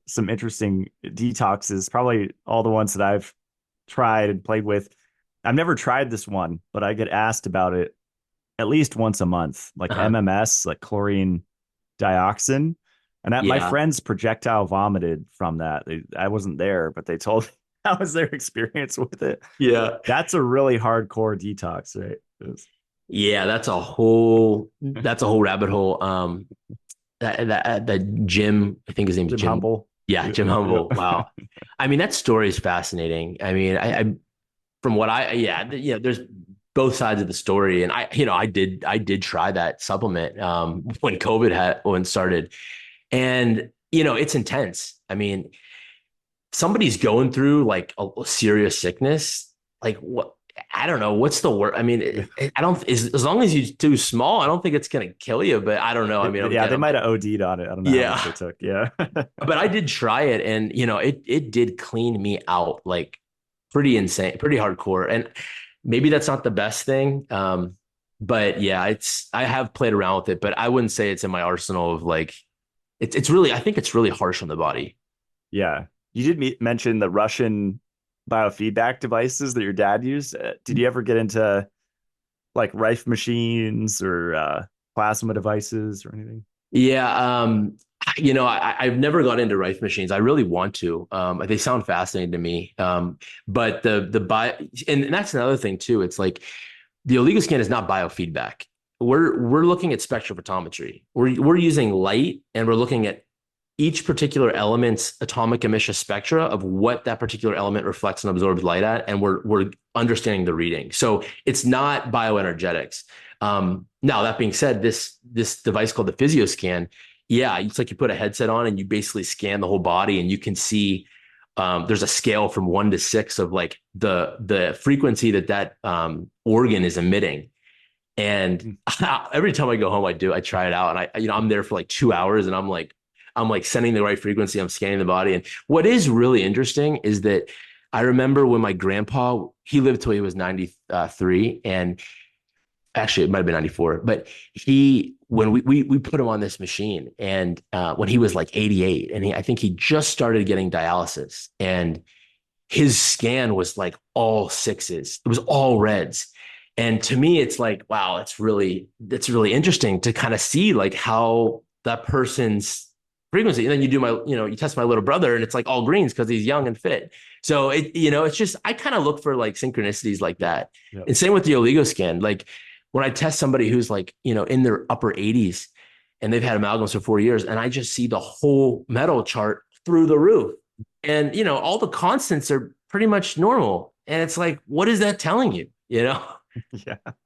some interesting detoxes, probably all the ones that I've tried and played with. I've never tried this one, but I get asked about it at least once a month, like Uh-huh. MMS, like chlorine dioxin. And that my Yeah. friends projectile vomited from that. I wasn't there, but they told me that was their experience with it. Yeah. That's a really hardcore detox, right? Yeah, that's a whole rabbit hole. That Jim, I think his name's Jim Jim. Humble. Yeah, Yeah, Jim yeah. Humble. Wow. I mean, that story is fascinating. I mean, I from what yeah, there's both sides of the story, and I did try that supplement when COVID when started, and it's intense. I mean, somebody's going through like a serious sickness, like what? I don't know what's the word. I mean, I don't. As long as you do small, I don't think it's gonna kill you. But I don't know. I mean, Yeah, again, they I'm might like, have OD'd on it. I don't know how much they yeah. took. Yeah. But I did try it, and it did clean me out like pretty insane, pretty hardcore. And maybe that's not the best thing. But yeah, I have played around with it, but I wouldn't say it's in my arsenal of like it's really I think it's really harsh on the body. Yeah. You did mention the Russian biofeedback devices that your dad used. Did you ever get into like Rife machines or plasma devices or anything? Yeah, I've never got into rife machines. I really want to. They sound fascinating to me. But the bio and that's another thing too. It's like the Oligoscan is not biofeedback. We're looking at spectrophotometry. We're using light and we're looking at each particular element's atomic emission spectra of what that particular element reflects and absorbs light at, and we're understanding the reading. So it's not bioenergetics. Now that being said, this device called the PhysioScan, yeah, it's like you put a headset on and you basically scan the whole body, and you can see there's a scale from 1 to 6 of like the frequency that organ is emitting. And every time I go home, I try it out, and I'm there for like 2 hours, and I'm like sending the right frequency. I'm scanning the body. And what is really interesting is that I remember when my grandpa, he lived till he was 93, and actually it might have been 94, but when we put him on this machine, and when he was like 88, and I think he just started getting dialysis, and his scan was like all sixes. It was all reds. And to me, it's like, wow, it's really interesting to kind of see like how that person's frequency. And then you test my little brother, and it's like all greens because he's young and fit. So it's just I kind of look for like synchronicities like Yeah. that. Yeah. And same with the Oligoscan. Like when I test somebody who's like, in their upper 80s and they've had amalgams for 4 years, and I just see the whole metal chart through the roof. And all the constants are pretty much normal. And it's like, what is that telling you? Yeah.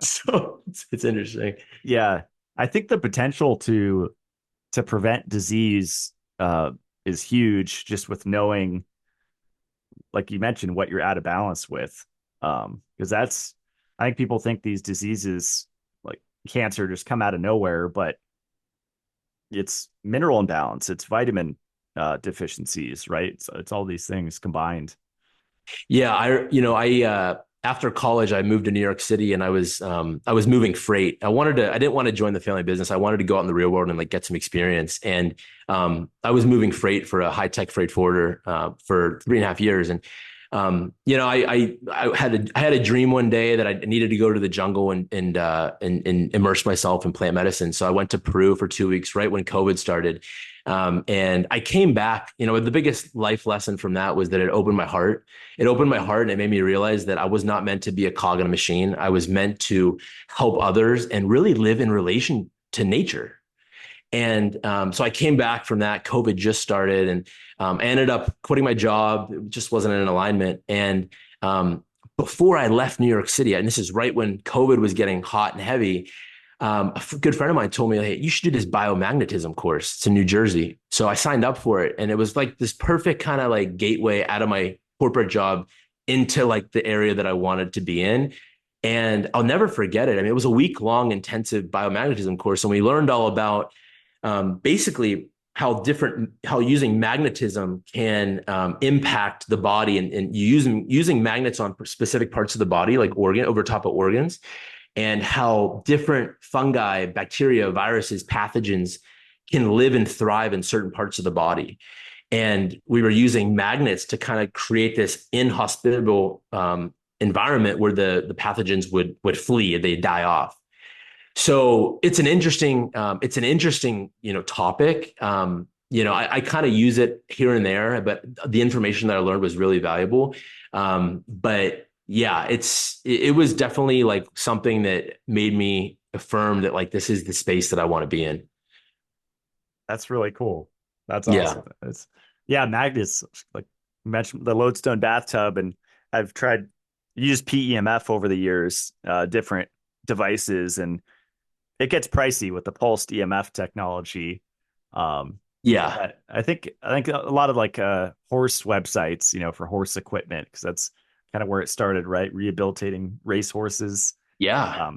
So it's interesting. Yeah. I think the potential to prevent disease is huge just with knowing, like you mentioned, what you're out of balance with. Because I think people think these diseases like cancer just come out of nowhere, but it's mineral imbalance, it's vitamin deficiencies, right? So it's all these things combined. Yeah, after college, I moved to New York City, and I was moving freight. I didn't want to join the family business. I wanted to go out in the real world and like get some experience. And I was moving freight for a high tech freight forwarder for 3.5 years. And I had a dream one day that I needed to go to the jungle and immerse myself in plant medicine. So I went to Peru for 2 weeks right when COVID started. And I came back, the biggest life lesson from that was that it opened my heart. It opened my heart and it made me realize that I was not meant to be a cog in a machine. I was meant to help others and really live in relation to nature. And so I came back from that. COVID just started, and I ended up quitting my job. It just wasn't in alignment. And before I left New York City, and this is right when COVID was getting hot and heavy, good friend of mine told me, hey, you should do this biomagnetism course. It's in New Jersey. So I signed up for it. And it was like this perfect kind of like gateway out of my corporate job into like the area that I wanted to be in. And I'll never forget it. I mean, it was a week-long intensive biomagnetism course. And we learned all about basically how using magnetism can impact the body, and using magnets on specific parts of the body, like over top of organs, and how different fungi, bacteria, viruses, pathogens can live and thrive in certain parts of the body. And we were using magnets to kind of create this inhospitable environment where the pathogens would flee and they'd die off. So it's an interesting topic. I kind of use it here and there, but the information that I learned was really valuable. But yeah, it was definitely like something that made me affirm that like, this is the space that I want to be in. That's really cool. That's awesome. Magnets, like you mentioned the lodestone bathtub, and I've tried used PEMF over the years, different devices, and it gets pricey with the pulsed EMF technology. I think a lot of like horse websites, for horse equipment, because that's kind of where it started, right? Rehabilitating race horses. Yeah.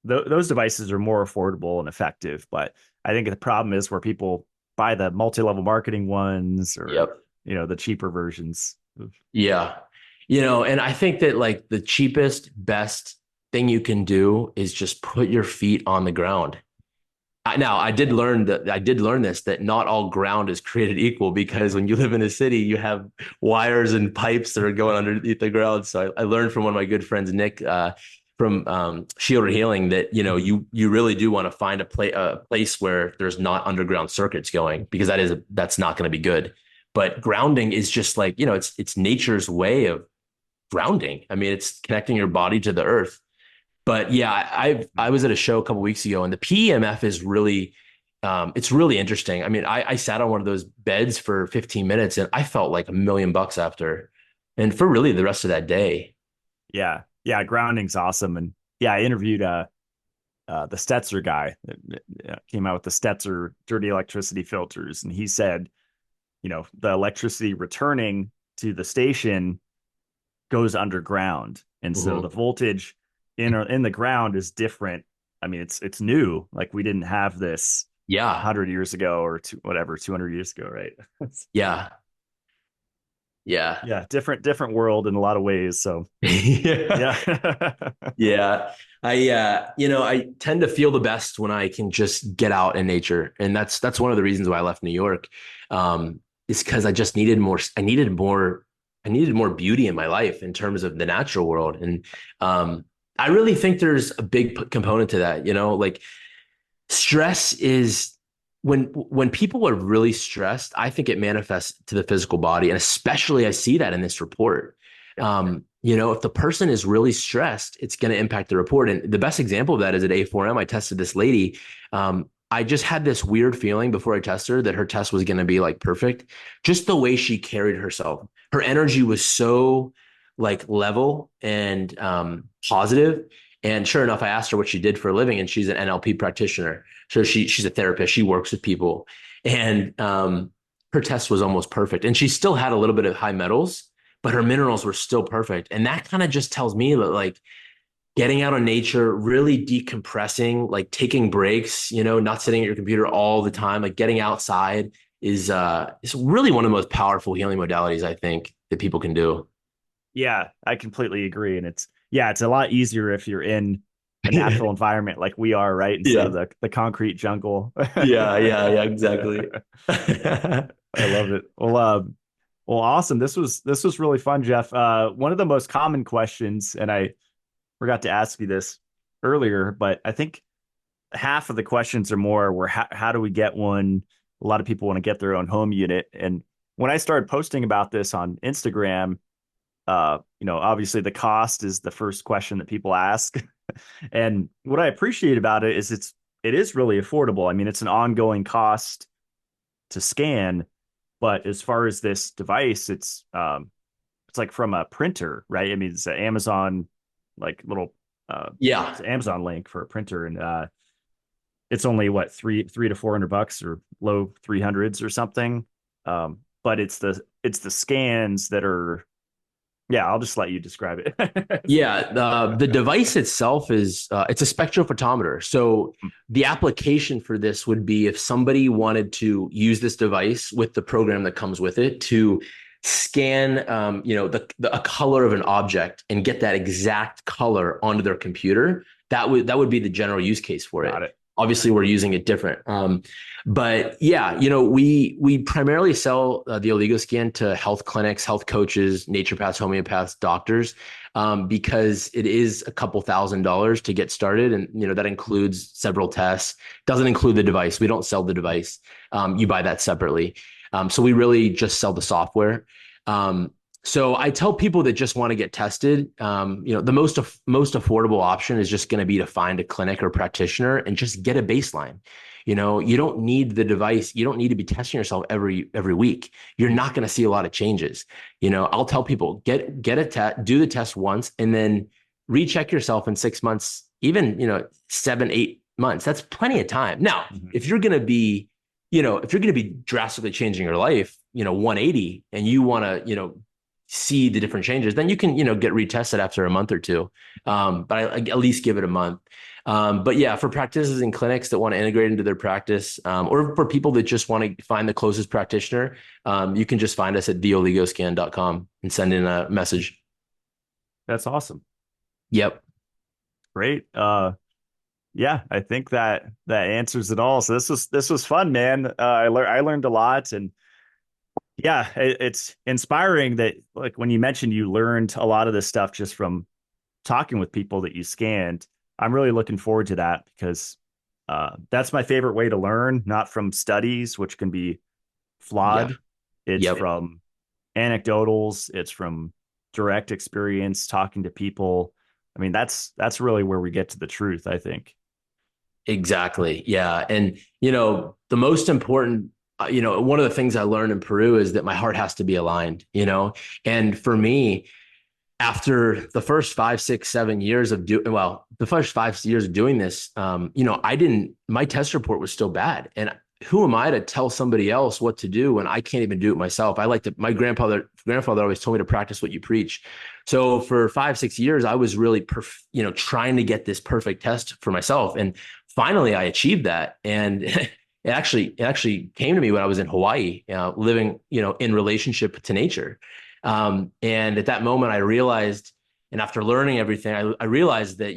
Those devices are more affordable and effective, but I think the problem is where people buy the multi-level marketing ones, or the cheaper versions. Yeah. And I think that like the cheapest, best thing you can do is just put your feet on the ground. Now, I did learn this, that not all ground is created equal, because when you live in a city, you have wires and pipes that are going underneath the ground. So I learned from one of my good friends, Nick, from Shield Healing, that, you really do want to find a place where there's not underground circuits going, because that's not going to be good. But grounding is just like, it's nature's way of grounding. I mean, it's connecting your body to the earth. But yeah, I was at a show a couple of weeks ago, and the PEMF is really, it's really interesting. I mean, I sat on one of those beds for 15 minutes, and I felt like $1 million after, and for really the rest of that day. Yeah, grounding's awesome, and I interviewed the Stetzer guy that came out with the Stetzer dirty electricity filters, and he said, the electricity returning to the station goes underground, and so the voltage in the ground is different. I mean, it's new. Like, we didn't have this 100 years ago, or 200 years ago, right? Yeah. Different world in a lot of ways. So yeah. I tend to feel the best when I can just get out in nature, and that's one of the reasons why I left New York. Is because I just needed more. I needed more beauty in my life in terms of the natural world, and I really think there's a big component to that. Like, stress is when people are really stressed, I think it manifests to the physical body. And especially I see that in this report. If the person is really stressed, it's going to impact the report. And the best example of that is at A4M. I tested this lady. I just had this weird feeling before I tested her that her test was going to be like perfect. Just the way she carried herself. Her energy was so like level and positive. And sure enough, I asked her what she did for a living, and she's an NLP practitioner. So she's a therapist. She works with people, and her test was almost perfect. And she still had a little bit of high metals, but her minerals were still perfect. And that kind of just tells me that, like, getting out in nature, really decompressing, like taking breaks, not sitting at your computer all the time, like getting outside is really one of the most powerful healing modalities I think that people can do. Yeah, I completely agree. And yeah, it's a lot easier if you're in a natural environment like we are, right? Instead of Yeah. the concrete jungle. Yeah, exactly. I love it. Well, awesome. This was really fun, Jeff. One of the most common questions, and I forgot to ask you this earlier, but I think half of the questions are more where how do we get one? A lot of people want to get their own home unit. And when I started posting about this on Instagram, obviously the cost is the first question that people ask. And what I appreciate about it is it is really affordable. I mean, it's an ongoing cost to scan, but as far as this device, it's like from a printer, right? I mean, it's an Amazon like little Yeah. it's an Amazon link for a printer, and it's only what three to $400 or low 300s or something. But it's the scans that are, yeah, I'll just let you describe it. Yeah, the device itself is it's a spectrophotometer. So the application for this would be if somebody wanted to use this device with the program that comes with it to scan, a color of an object and get that exact color onto their computer. That would be the general use case for it. Got it. Obviously, we're using it different. But yeah, we primarily sell the Oligoscan to health clinics, health coaches, naturopaths, homeopaths, doctors, because it is a couple $1,000s to get started. And, that includes several tests. Doesn't include the device. We don't sell the device. You buy that separately. So we really just sell the software. So I tell people that just want to get tested, the most affordable option is just going to be to find a clinic or practitioner and just get a baseline. You don't need the device. You don't need to be testing yourself every week. You're not going to see a lot of changes. I'll tell people get a test, do the test once, and then recheck yourself in 6 months, even 7, 8 months. That's plenty of time. Now, if you're going to be drastically changing your life, 180, and you want to, see the different changes, then you can, get retested after a month or two. But I at least give it a month. But yeah, for practices and clinics that want to integrate into their practice, or for people that just want to find the closest practitioner, you can just find us at theoligoscan.com and send in a message. That's awesome. Yep. Great. Yeah, I think that answers it all. So this was fun, man. I learned a lot, and yeah, it's inspiring that, like, when you mentioned you learned a lot of this stuff just from talking with people that you scanned. I'm really looking forward to that because that's my favorite way to learn, not from studies, which can be flawed. Yeah. It's Yep. from anecdotals. It's from direct experience, talking to people. I mean, that's really where we get to the truth, I think. Exactly. Yeah. And, the most important, one of the things I learned in Peru is that my heart has to be aligned, and for me, after the first 5, 6, 7 years of the first 5 years of doing this, my test report was still bad. And who am I to tell somebody else what to do when I can't even do it myself? My grandfather always told me to practice what you preach. So for 5, 6 years, I was really, trying to get this perfect test for myself. And finally I achieved that. And it actually came to me when I was in Hawaii, living, in relationship to nature. And at that moment I realized, and after learning everything, I realized that,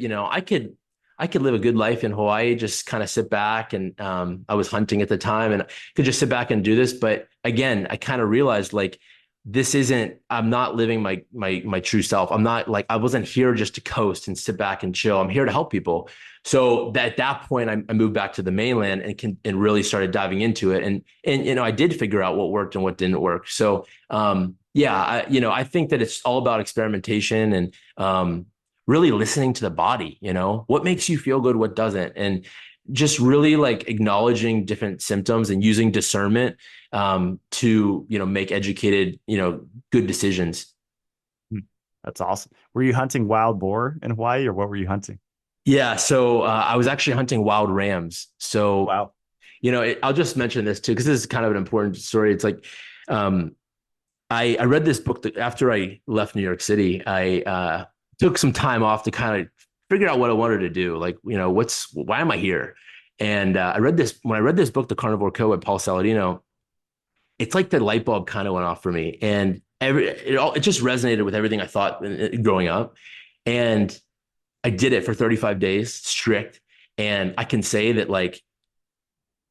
I could live a good life in Hawaii, just kind of sit back, and I was hunting at the time, and I could just sit back and do this. But again, I kind of realized, like, I'm not living my true self. I wasn't here just to coast and sit back and chill. I'm here to help people. So at that point, I moved back to the mainland and really started diving into it. And I did figure out what worked and what didn't work. So I think that it's all about experimentation and really listening to the body. What makes you feel good, what doesn't, and just really, like, acknowledging different symptoms and using discernment to make educated, good decisions. That's awesome. Were you hunting wild boar in Hawaii, or what were you hunting? Yeah, so I was actually hunting wild rams. So Wow. I'll just mention this too, because this is kind of an important story. It's like, I read this book that after I left New York City, I took some time off to kind of figure out what I wanted to do. Like, why am I here? And when I read this book, The Carnivore Code by Paul Saladino, it's like the light bulb kind of went off for me. And it just resonated with everything I thought growing up. And I did it for 35 days strict. And I can say that like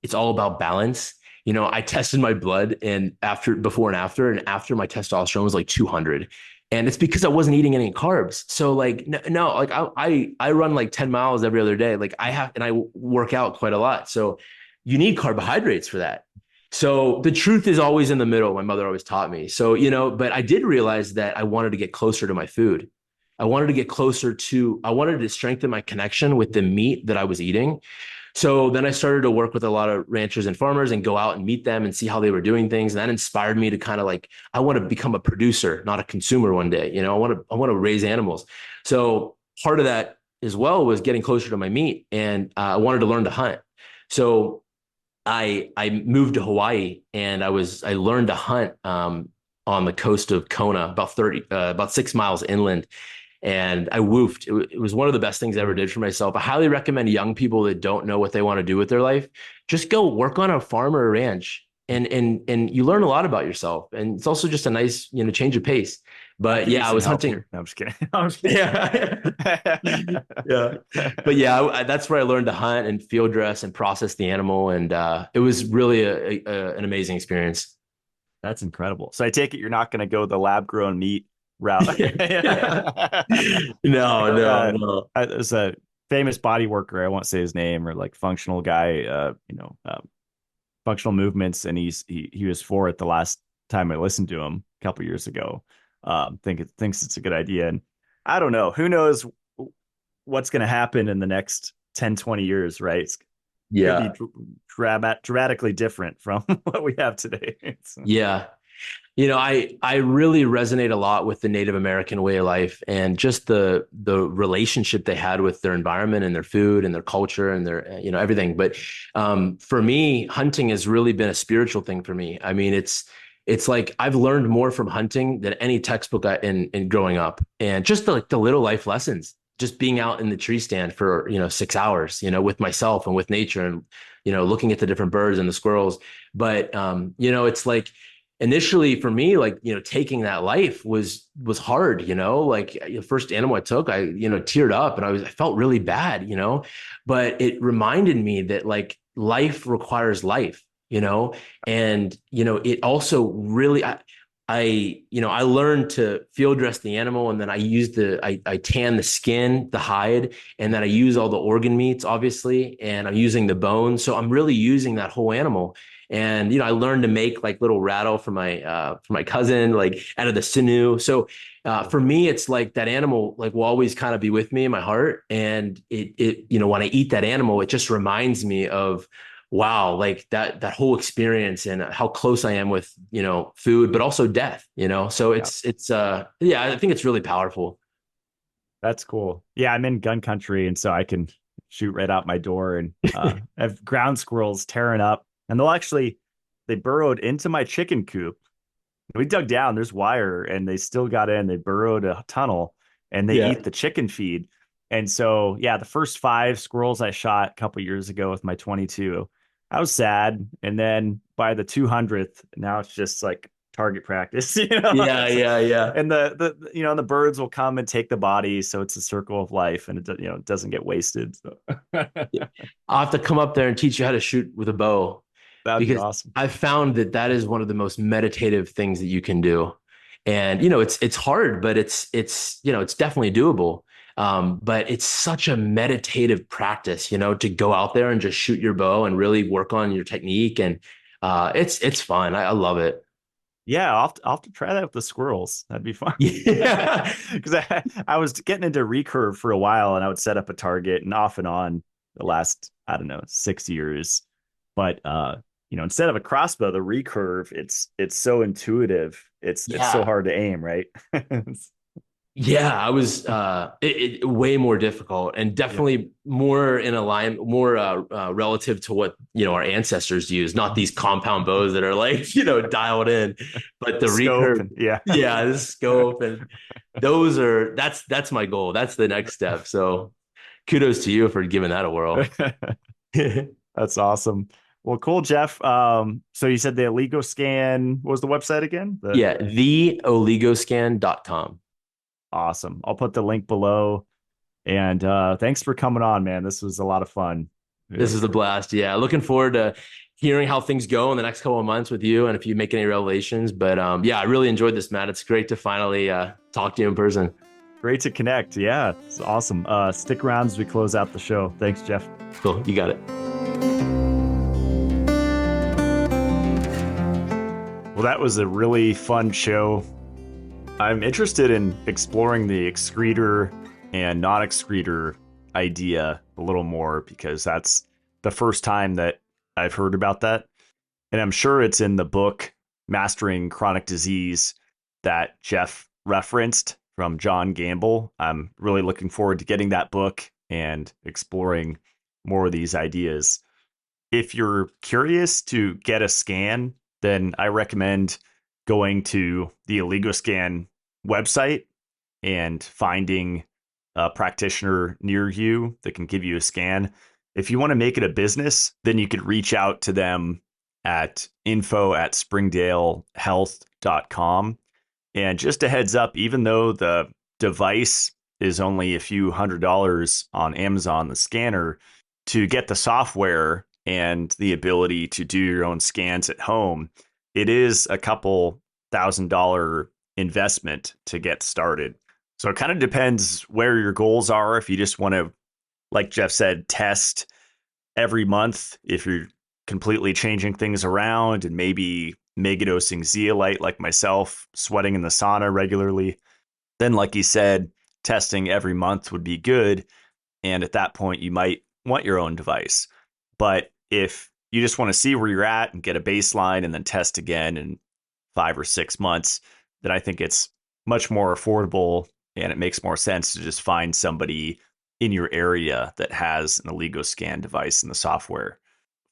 it's all about balance. I tested my blood and before and after my testosterone was like 200. And it's because I wasn't eating any carbs. So like, no, like I run like 10 miles every other day. Like and I work out quite a lot. So you need carbohydrates for that. So the truth is always in the middle. My mother always taught me. So, but I did realize that I wanted to get closer to my food. I wanted to strengthen my connection with the meat that I was eating. So then I started to work with a lot of ranchers and farmers and go out and meet them and see how they were doing things. And that inspired me to kind of like, I want to become a producer, not a consumer one day. I want to raise animals. So part of that as well was getting closer to my meat, and I wanted to learn to hunt. So I moved to Hawaii, and I learned to hunt on the coast of Kona, about 6 miles inland, and I woofed. It was one of the best things I ever did for myself. I highly recommend young people that don't know what they want to do with their life, just go work on a farm or a ranch, and you learn a lot about yourself. And it's also just a nice, change of pace. I But could use yeah, I some was help hunting. here. No, I'm just kidding. I'm just Yeah. Yeah. But yeah, that's where I learned to hunt and field dress and process the animal. And it was really an amazing experience. That's incredible. So I take it you're not going to go the lab grown meat route. No, no, no. There's a famous body worker. I won't say his name, or like functional guy. Functional movements, and he was for it the last time I listened to him a couple years ago. Thinks it's a good idea, and I don't know. Who knows what's going to happen in the next 10, 20 years, right? It could be Yeah. dramatically different from what we have today. Yeah. I really resonate a lot with the Native American way of life, and just the relationship they had with their environment and their food and their culture and their everything. But for me, hunting has really been a spiritual thing for me. I mean, it's like I've learned more from hunting than any textbook in growing up, and just the little life lessons. Just being out in the tree stand for 6 hours, with myself and with nature, and looking at the different birds and the squirrels. But it's like initially for me, like, taking that life was hard, like the first animal I took, I, teared up, and I felt really bad, but it reminded me that like life requires life, and, it also really, I learned to field dress the animal, and then I tan the skin, the hide, and then I use all the organ meats, obviously, and I'm using the bones. So I'm really using that whole animal. And, I learned to make like little rattle for my cousin, like out of the sinew. So, for me, it's like that animal, like, will always kind of be with me in my heart. And when I eat that animal, it just reminds me of, wow, like that whole experience and how close I am with, food, but also death, so Yeah, yeah, I think it's really powerful. that's cool. Yeah, I'm in gun country, and so I can shoot right out my door, and have ground squirrels tearing up, and they burrowed into my chicken coop. We dug down, there's wire, and they still got in. They burrowed a tunnel, and they Yeah. eat the chicken feed. And so, yeah, the first five squirrels I shot a couple years ago with my 22, I was sad. And then by the 200th, now it's just like target practice, Yeah, yeah, yeah. and the birds will come and take the body. So it's a circle of life, and it doesn't get wasted. So Yeah. I'll have to come up there and teach you how to shoot with a bow, that'd be because awesome. I've found that is one of the most meditative things that you can do. And it's hard, but it's definitely doable. But it's such a meditative practice, to go out there and just shoot your bow and really work on your technique. And it's fun. I love it. Yeah, I'll have to try that with the squirrels. That'd be fun. Yeah. Because I was getting into recurve for a while, and I would set up a target, and off and on the last, I don't know, 6 years. But instead of a crossbow, the recurve, it's so intuitive. It's so Yeah. hard to aim, right? Yeah, I was way more difficult, and Yeah. definitely more in a line, more relative to what our ancestors used. Not these compound bows that are like dialed in, but the Scope, recurve. and yeah. Yeah, the scope, and that's my goal. That's the next step. So kudos to you for giving that a whirl. That's awesome. Well, cool, Jeff. So you said the Oligoscan, what was the website again? Yeah, theoligoscan.com. Awesome. I'll put the link below. And thanks for coming on, man. This was a lot of fun. This is a blast. Yeah, looking forward to hearing how things go in the next couple of months with you, and if you make any revelations. But yeah, I really enjoyed this, Matt. It's great to finally talk to you in person. Great to connect. Yeah, it's awesome. Stick around as we close out the show. Thanks, Jeff. Cool. You got it. Well, that was a really fun show. I'm interested in exploring the excretor and non-excreter idea a little more because that's the first time that I've heard about that. And I'm sure it's in the book Mastering Chronic Disease that Jeff referenced from John Gamble. I'm really looking forward to getting that book and exploring more of these ideas. If you're curious to get a scan, then I recommend going to the Oligoscan website and finding a practitioner near you that can give you a scan. If you want to make it a business, then you could reach out to them at info@springdalehealth.com. And just a heads up, even though the device is only a few $100s on Amazon, the scanner, to get the software and the ability to do your own scans at home, it is a couple $1,000 investment to get started. So it kind of depends where your goals are. If you just want to, like Jeff said, test every month, if you're completely changing things around and maybe megadosing zeolite like myself, sweating in the sauna regularly, then like he said, testing every month would be good. And at that point, you might want your own device. But if you just want to see where you're at and get a baseline and then test again in 5 or 6 months, then I think it's much more affordable and it makes more sense to just find somebody in your area that has an Oligoscan device in the software.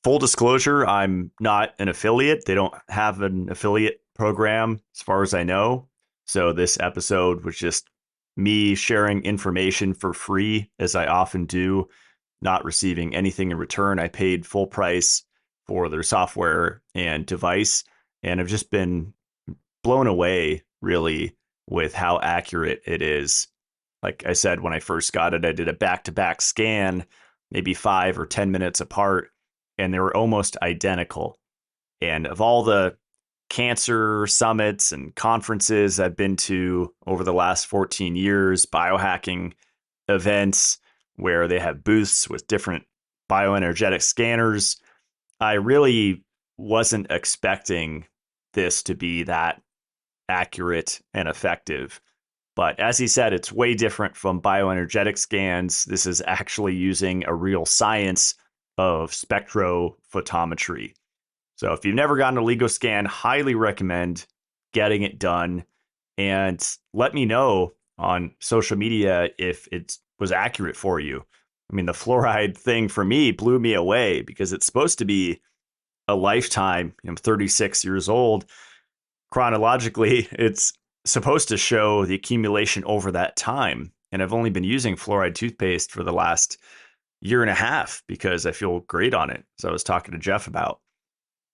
Full disclosure, I'm not an affiliate. They don't have an affiliate program as far as I know. So this episode was just me sharing information for free, as I often do, not receiving anything in return. I paid full price for their software and device, and I've just been blown away, really, with how accurate it is. Like I said, when I first got it, I did a back-to-back scan, maybe 5 or 10 minutes apart, and they were almost identical. And of all the cancer summits and conferences I've been to over the last 14 years, biohacking events where they have booths with different bioenergetic scanners, I really wasn't expecting this to be that accurate and effective. But as he said, it's way different from bioenergetic scans. This is actually using a real science of spectrophotometry. So if you've never gotten a Oligoscan, highly recommend getting it done. And let me know on social media if it was accurate for you. I mean, the fluoride thing for me blew me away because it's supposed to be a lifetime. I'm 36 years old. Chronologically, it's supposed to show the accumulation over that time. And I've only been using fluoride toothpaste for the last year and a half because I feel great on it, as I was talking to Jeff about.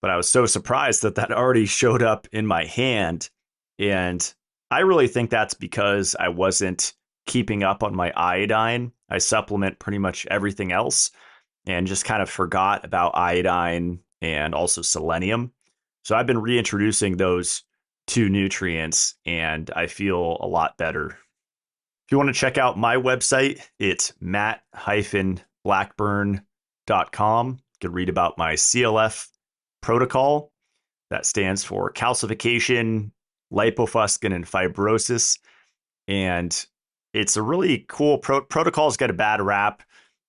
But I was so surprised that that already showed up in my hand. And I really think that's because I wasn't keeping up on my iodine. I supplement pretty much everything else and just kind of forgot about iodine and also selenium. So I've been reintroducing those 2 nutrients and I feel a lot better. If you want to check out my website, it's matt-blackburn.com. You can read about my CLF protocol. That stands for calcification, lipofuscin, and fibrosis. And it's a really cool protocol's got a bad rap.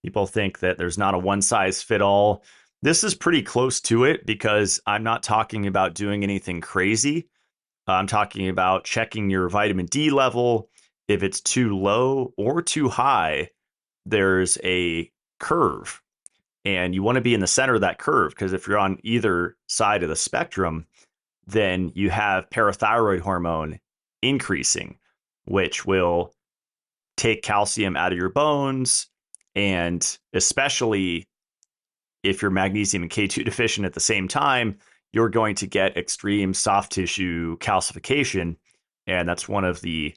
People think that there's not a one-size-fit-all. This is pretty close to it because I'm not talking about doing anything crazy. I'm talking about checking your vitamin D level. If it's too low or too high, there's a curve. And you want to be in the center of that curve because if you're on either side of the spectrum, then you have parathyroid hormone increasing, which will take calcium out of your bones. And especially if you're magnesium and K2 deficient at the same time, you're going to get extreme soft tissue calcification. And that's one of the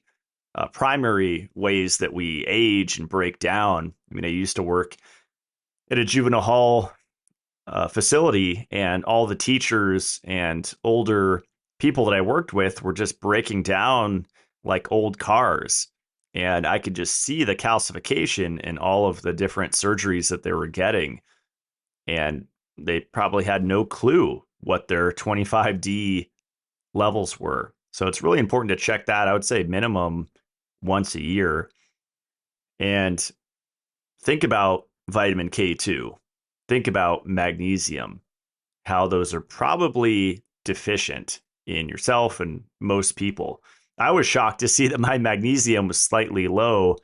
primary ways that we age and break down. I mean, I used to work at a juvenile hall facility, and all the teachers and older people that I worked with were just breaking down like old cars. And I could just see the calcification in all of the different surgeries that they were getting. And they probably had no clue what their 25D levels were. So it's really important to check that. I would say minimum once a year. And think about vitamin K2. Think about magnesium, how those are probably deficient in yourself and most people. I was shocked to see that my magnesium was slightly low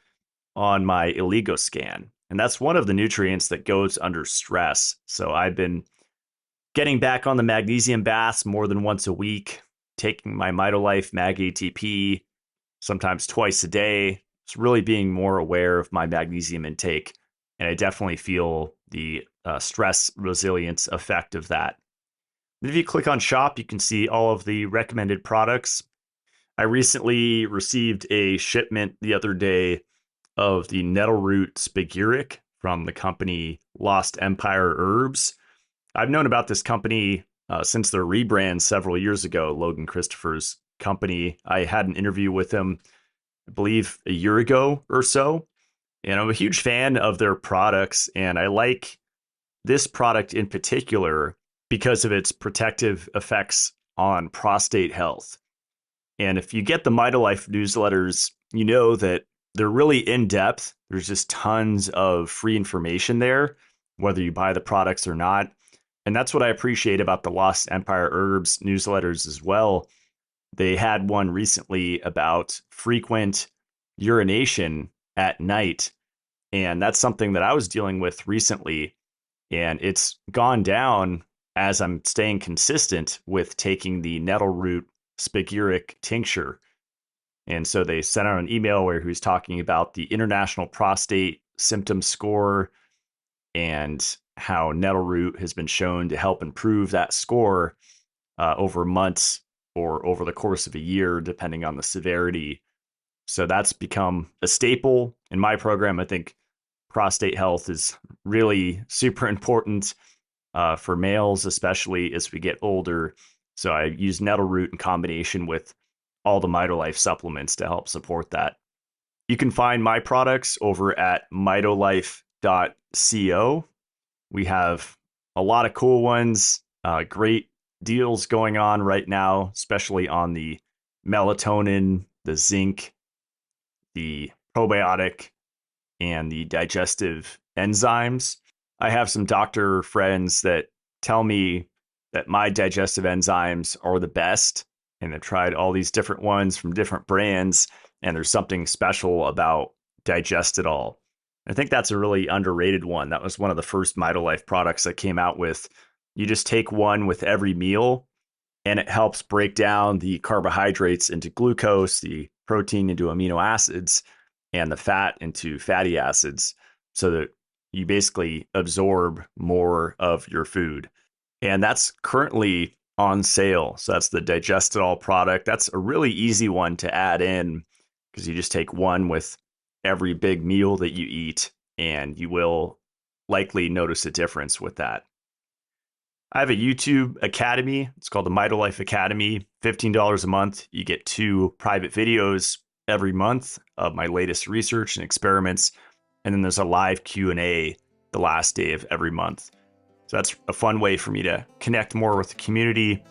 on my Oligoscan. And that's one of the nutrients that goes under stress. So I've been getting back on the magnesium baths more than once a week, taking my Mitolife Mag ATP sometimes twice a day. It's really being more aware of my magnesium intake. And I definitely feel the stress resilience effect of that. And if you click on shop, you can see all of the recommended products. I recently received a shipment the other day of the nettle root spagyric from the company Lost Empire Herbs. I've known about this company since their rebrand several years ago, Logan Christopher's company. I had an interview with him, I believe, a year ago or so. And I'm a huge fan of their products. And I like this product in particular because of its protective effects on prostate health. And if you get the Mitolife newsletters, you know that they're really in depth. There's just tons of free information there, whether you buy the products or not. And that's what I appreciate about the Lost Empire Herbs newsletters as well. They had one recently about frequent urination at night. And that's something that I was dealing with recently. And it's gone down as I'm staying consistent with taking the nettle root spagyric tincture. And so they sent out an email where he was talking about the International Prostate Symptom Score and how nettle root has been shown to help improve that score over months or over the course of a year, depending on the severity. So that's become a staple in my program. I think prostate health is really super important for males, especially as we get older. So I use nettle root in combination with all the Mitolife supplements to help support that. You can find my products over at mitolife.co. We have a lot of cool ones, great deals going on right now, especially on the melatonin, the zinc, the probiotic, and the digestive enzymes. I have some doctor friends that tell me that my digestive enzymes are the best, and they've tried all these different ones from different brands, and there's something special about Digestitol. I think that's a really underrated one. That was one of the first Mitolife products that came out with, you just take one with every meal, and it helps break down the carbohydrates into glucose, the protein into amino acids, and the fat into fatty acids, so that you basically absorb more of your food. And that's currently on sale. So that's the Digestitol product. That's a really easy one to add in because you just take one with every big meal that you eat, and you will likely notice a difference with that. I have a YouTube Academy. It's called the Mitolife Academy. $15 a month. You get 2 private videos every month of my latest research and experiments. And then there's a live Q&A the last day of every month. So that's a fun way for me to connect more with the community.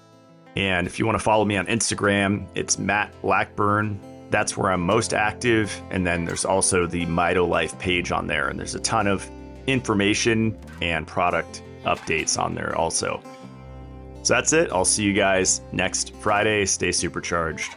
And if you want to follow me on Instagram, it's Matt Blackburn. That's where I'm most active. And then there's also the Mitolife page on there. And there's a ton of information and product updates on there also. So that's it. I'll see you guys next Friday. Stay supercharged.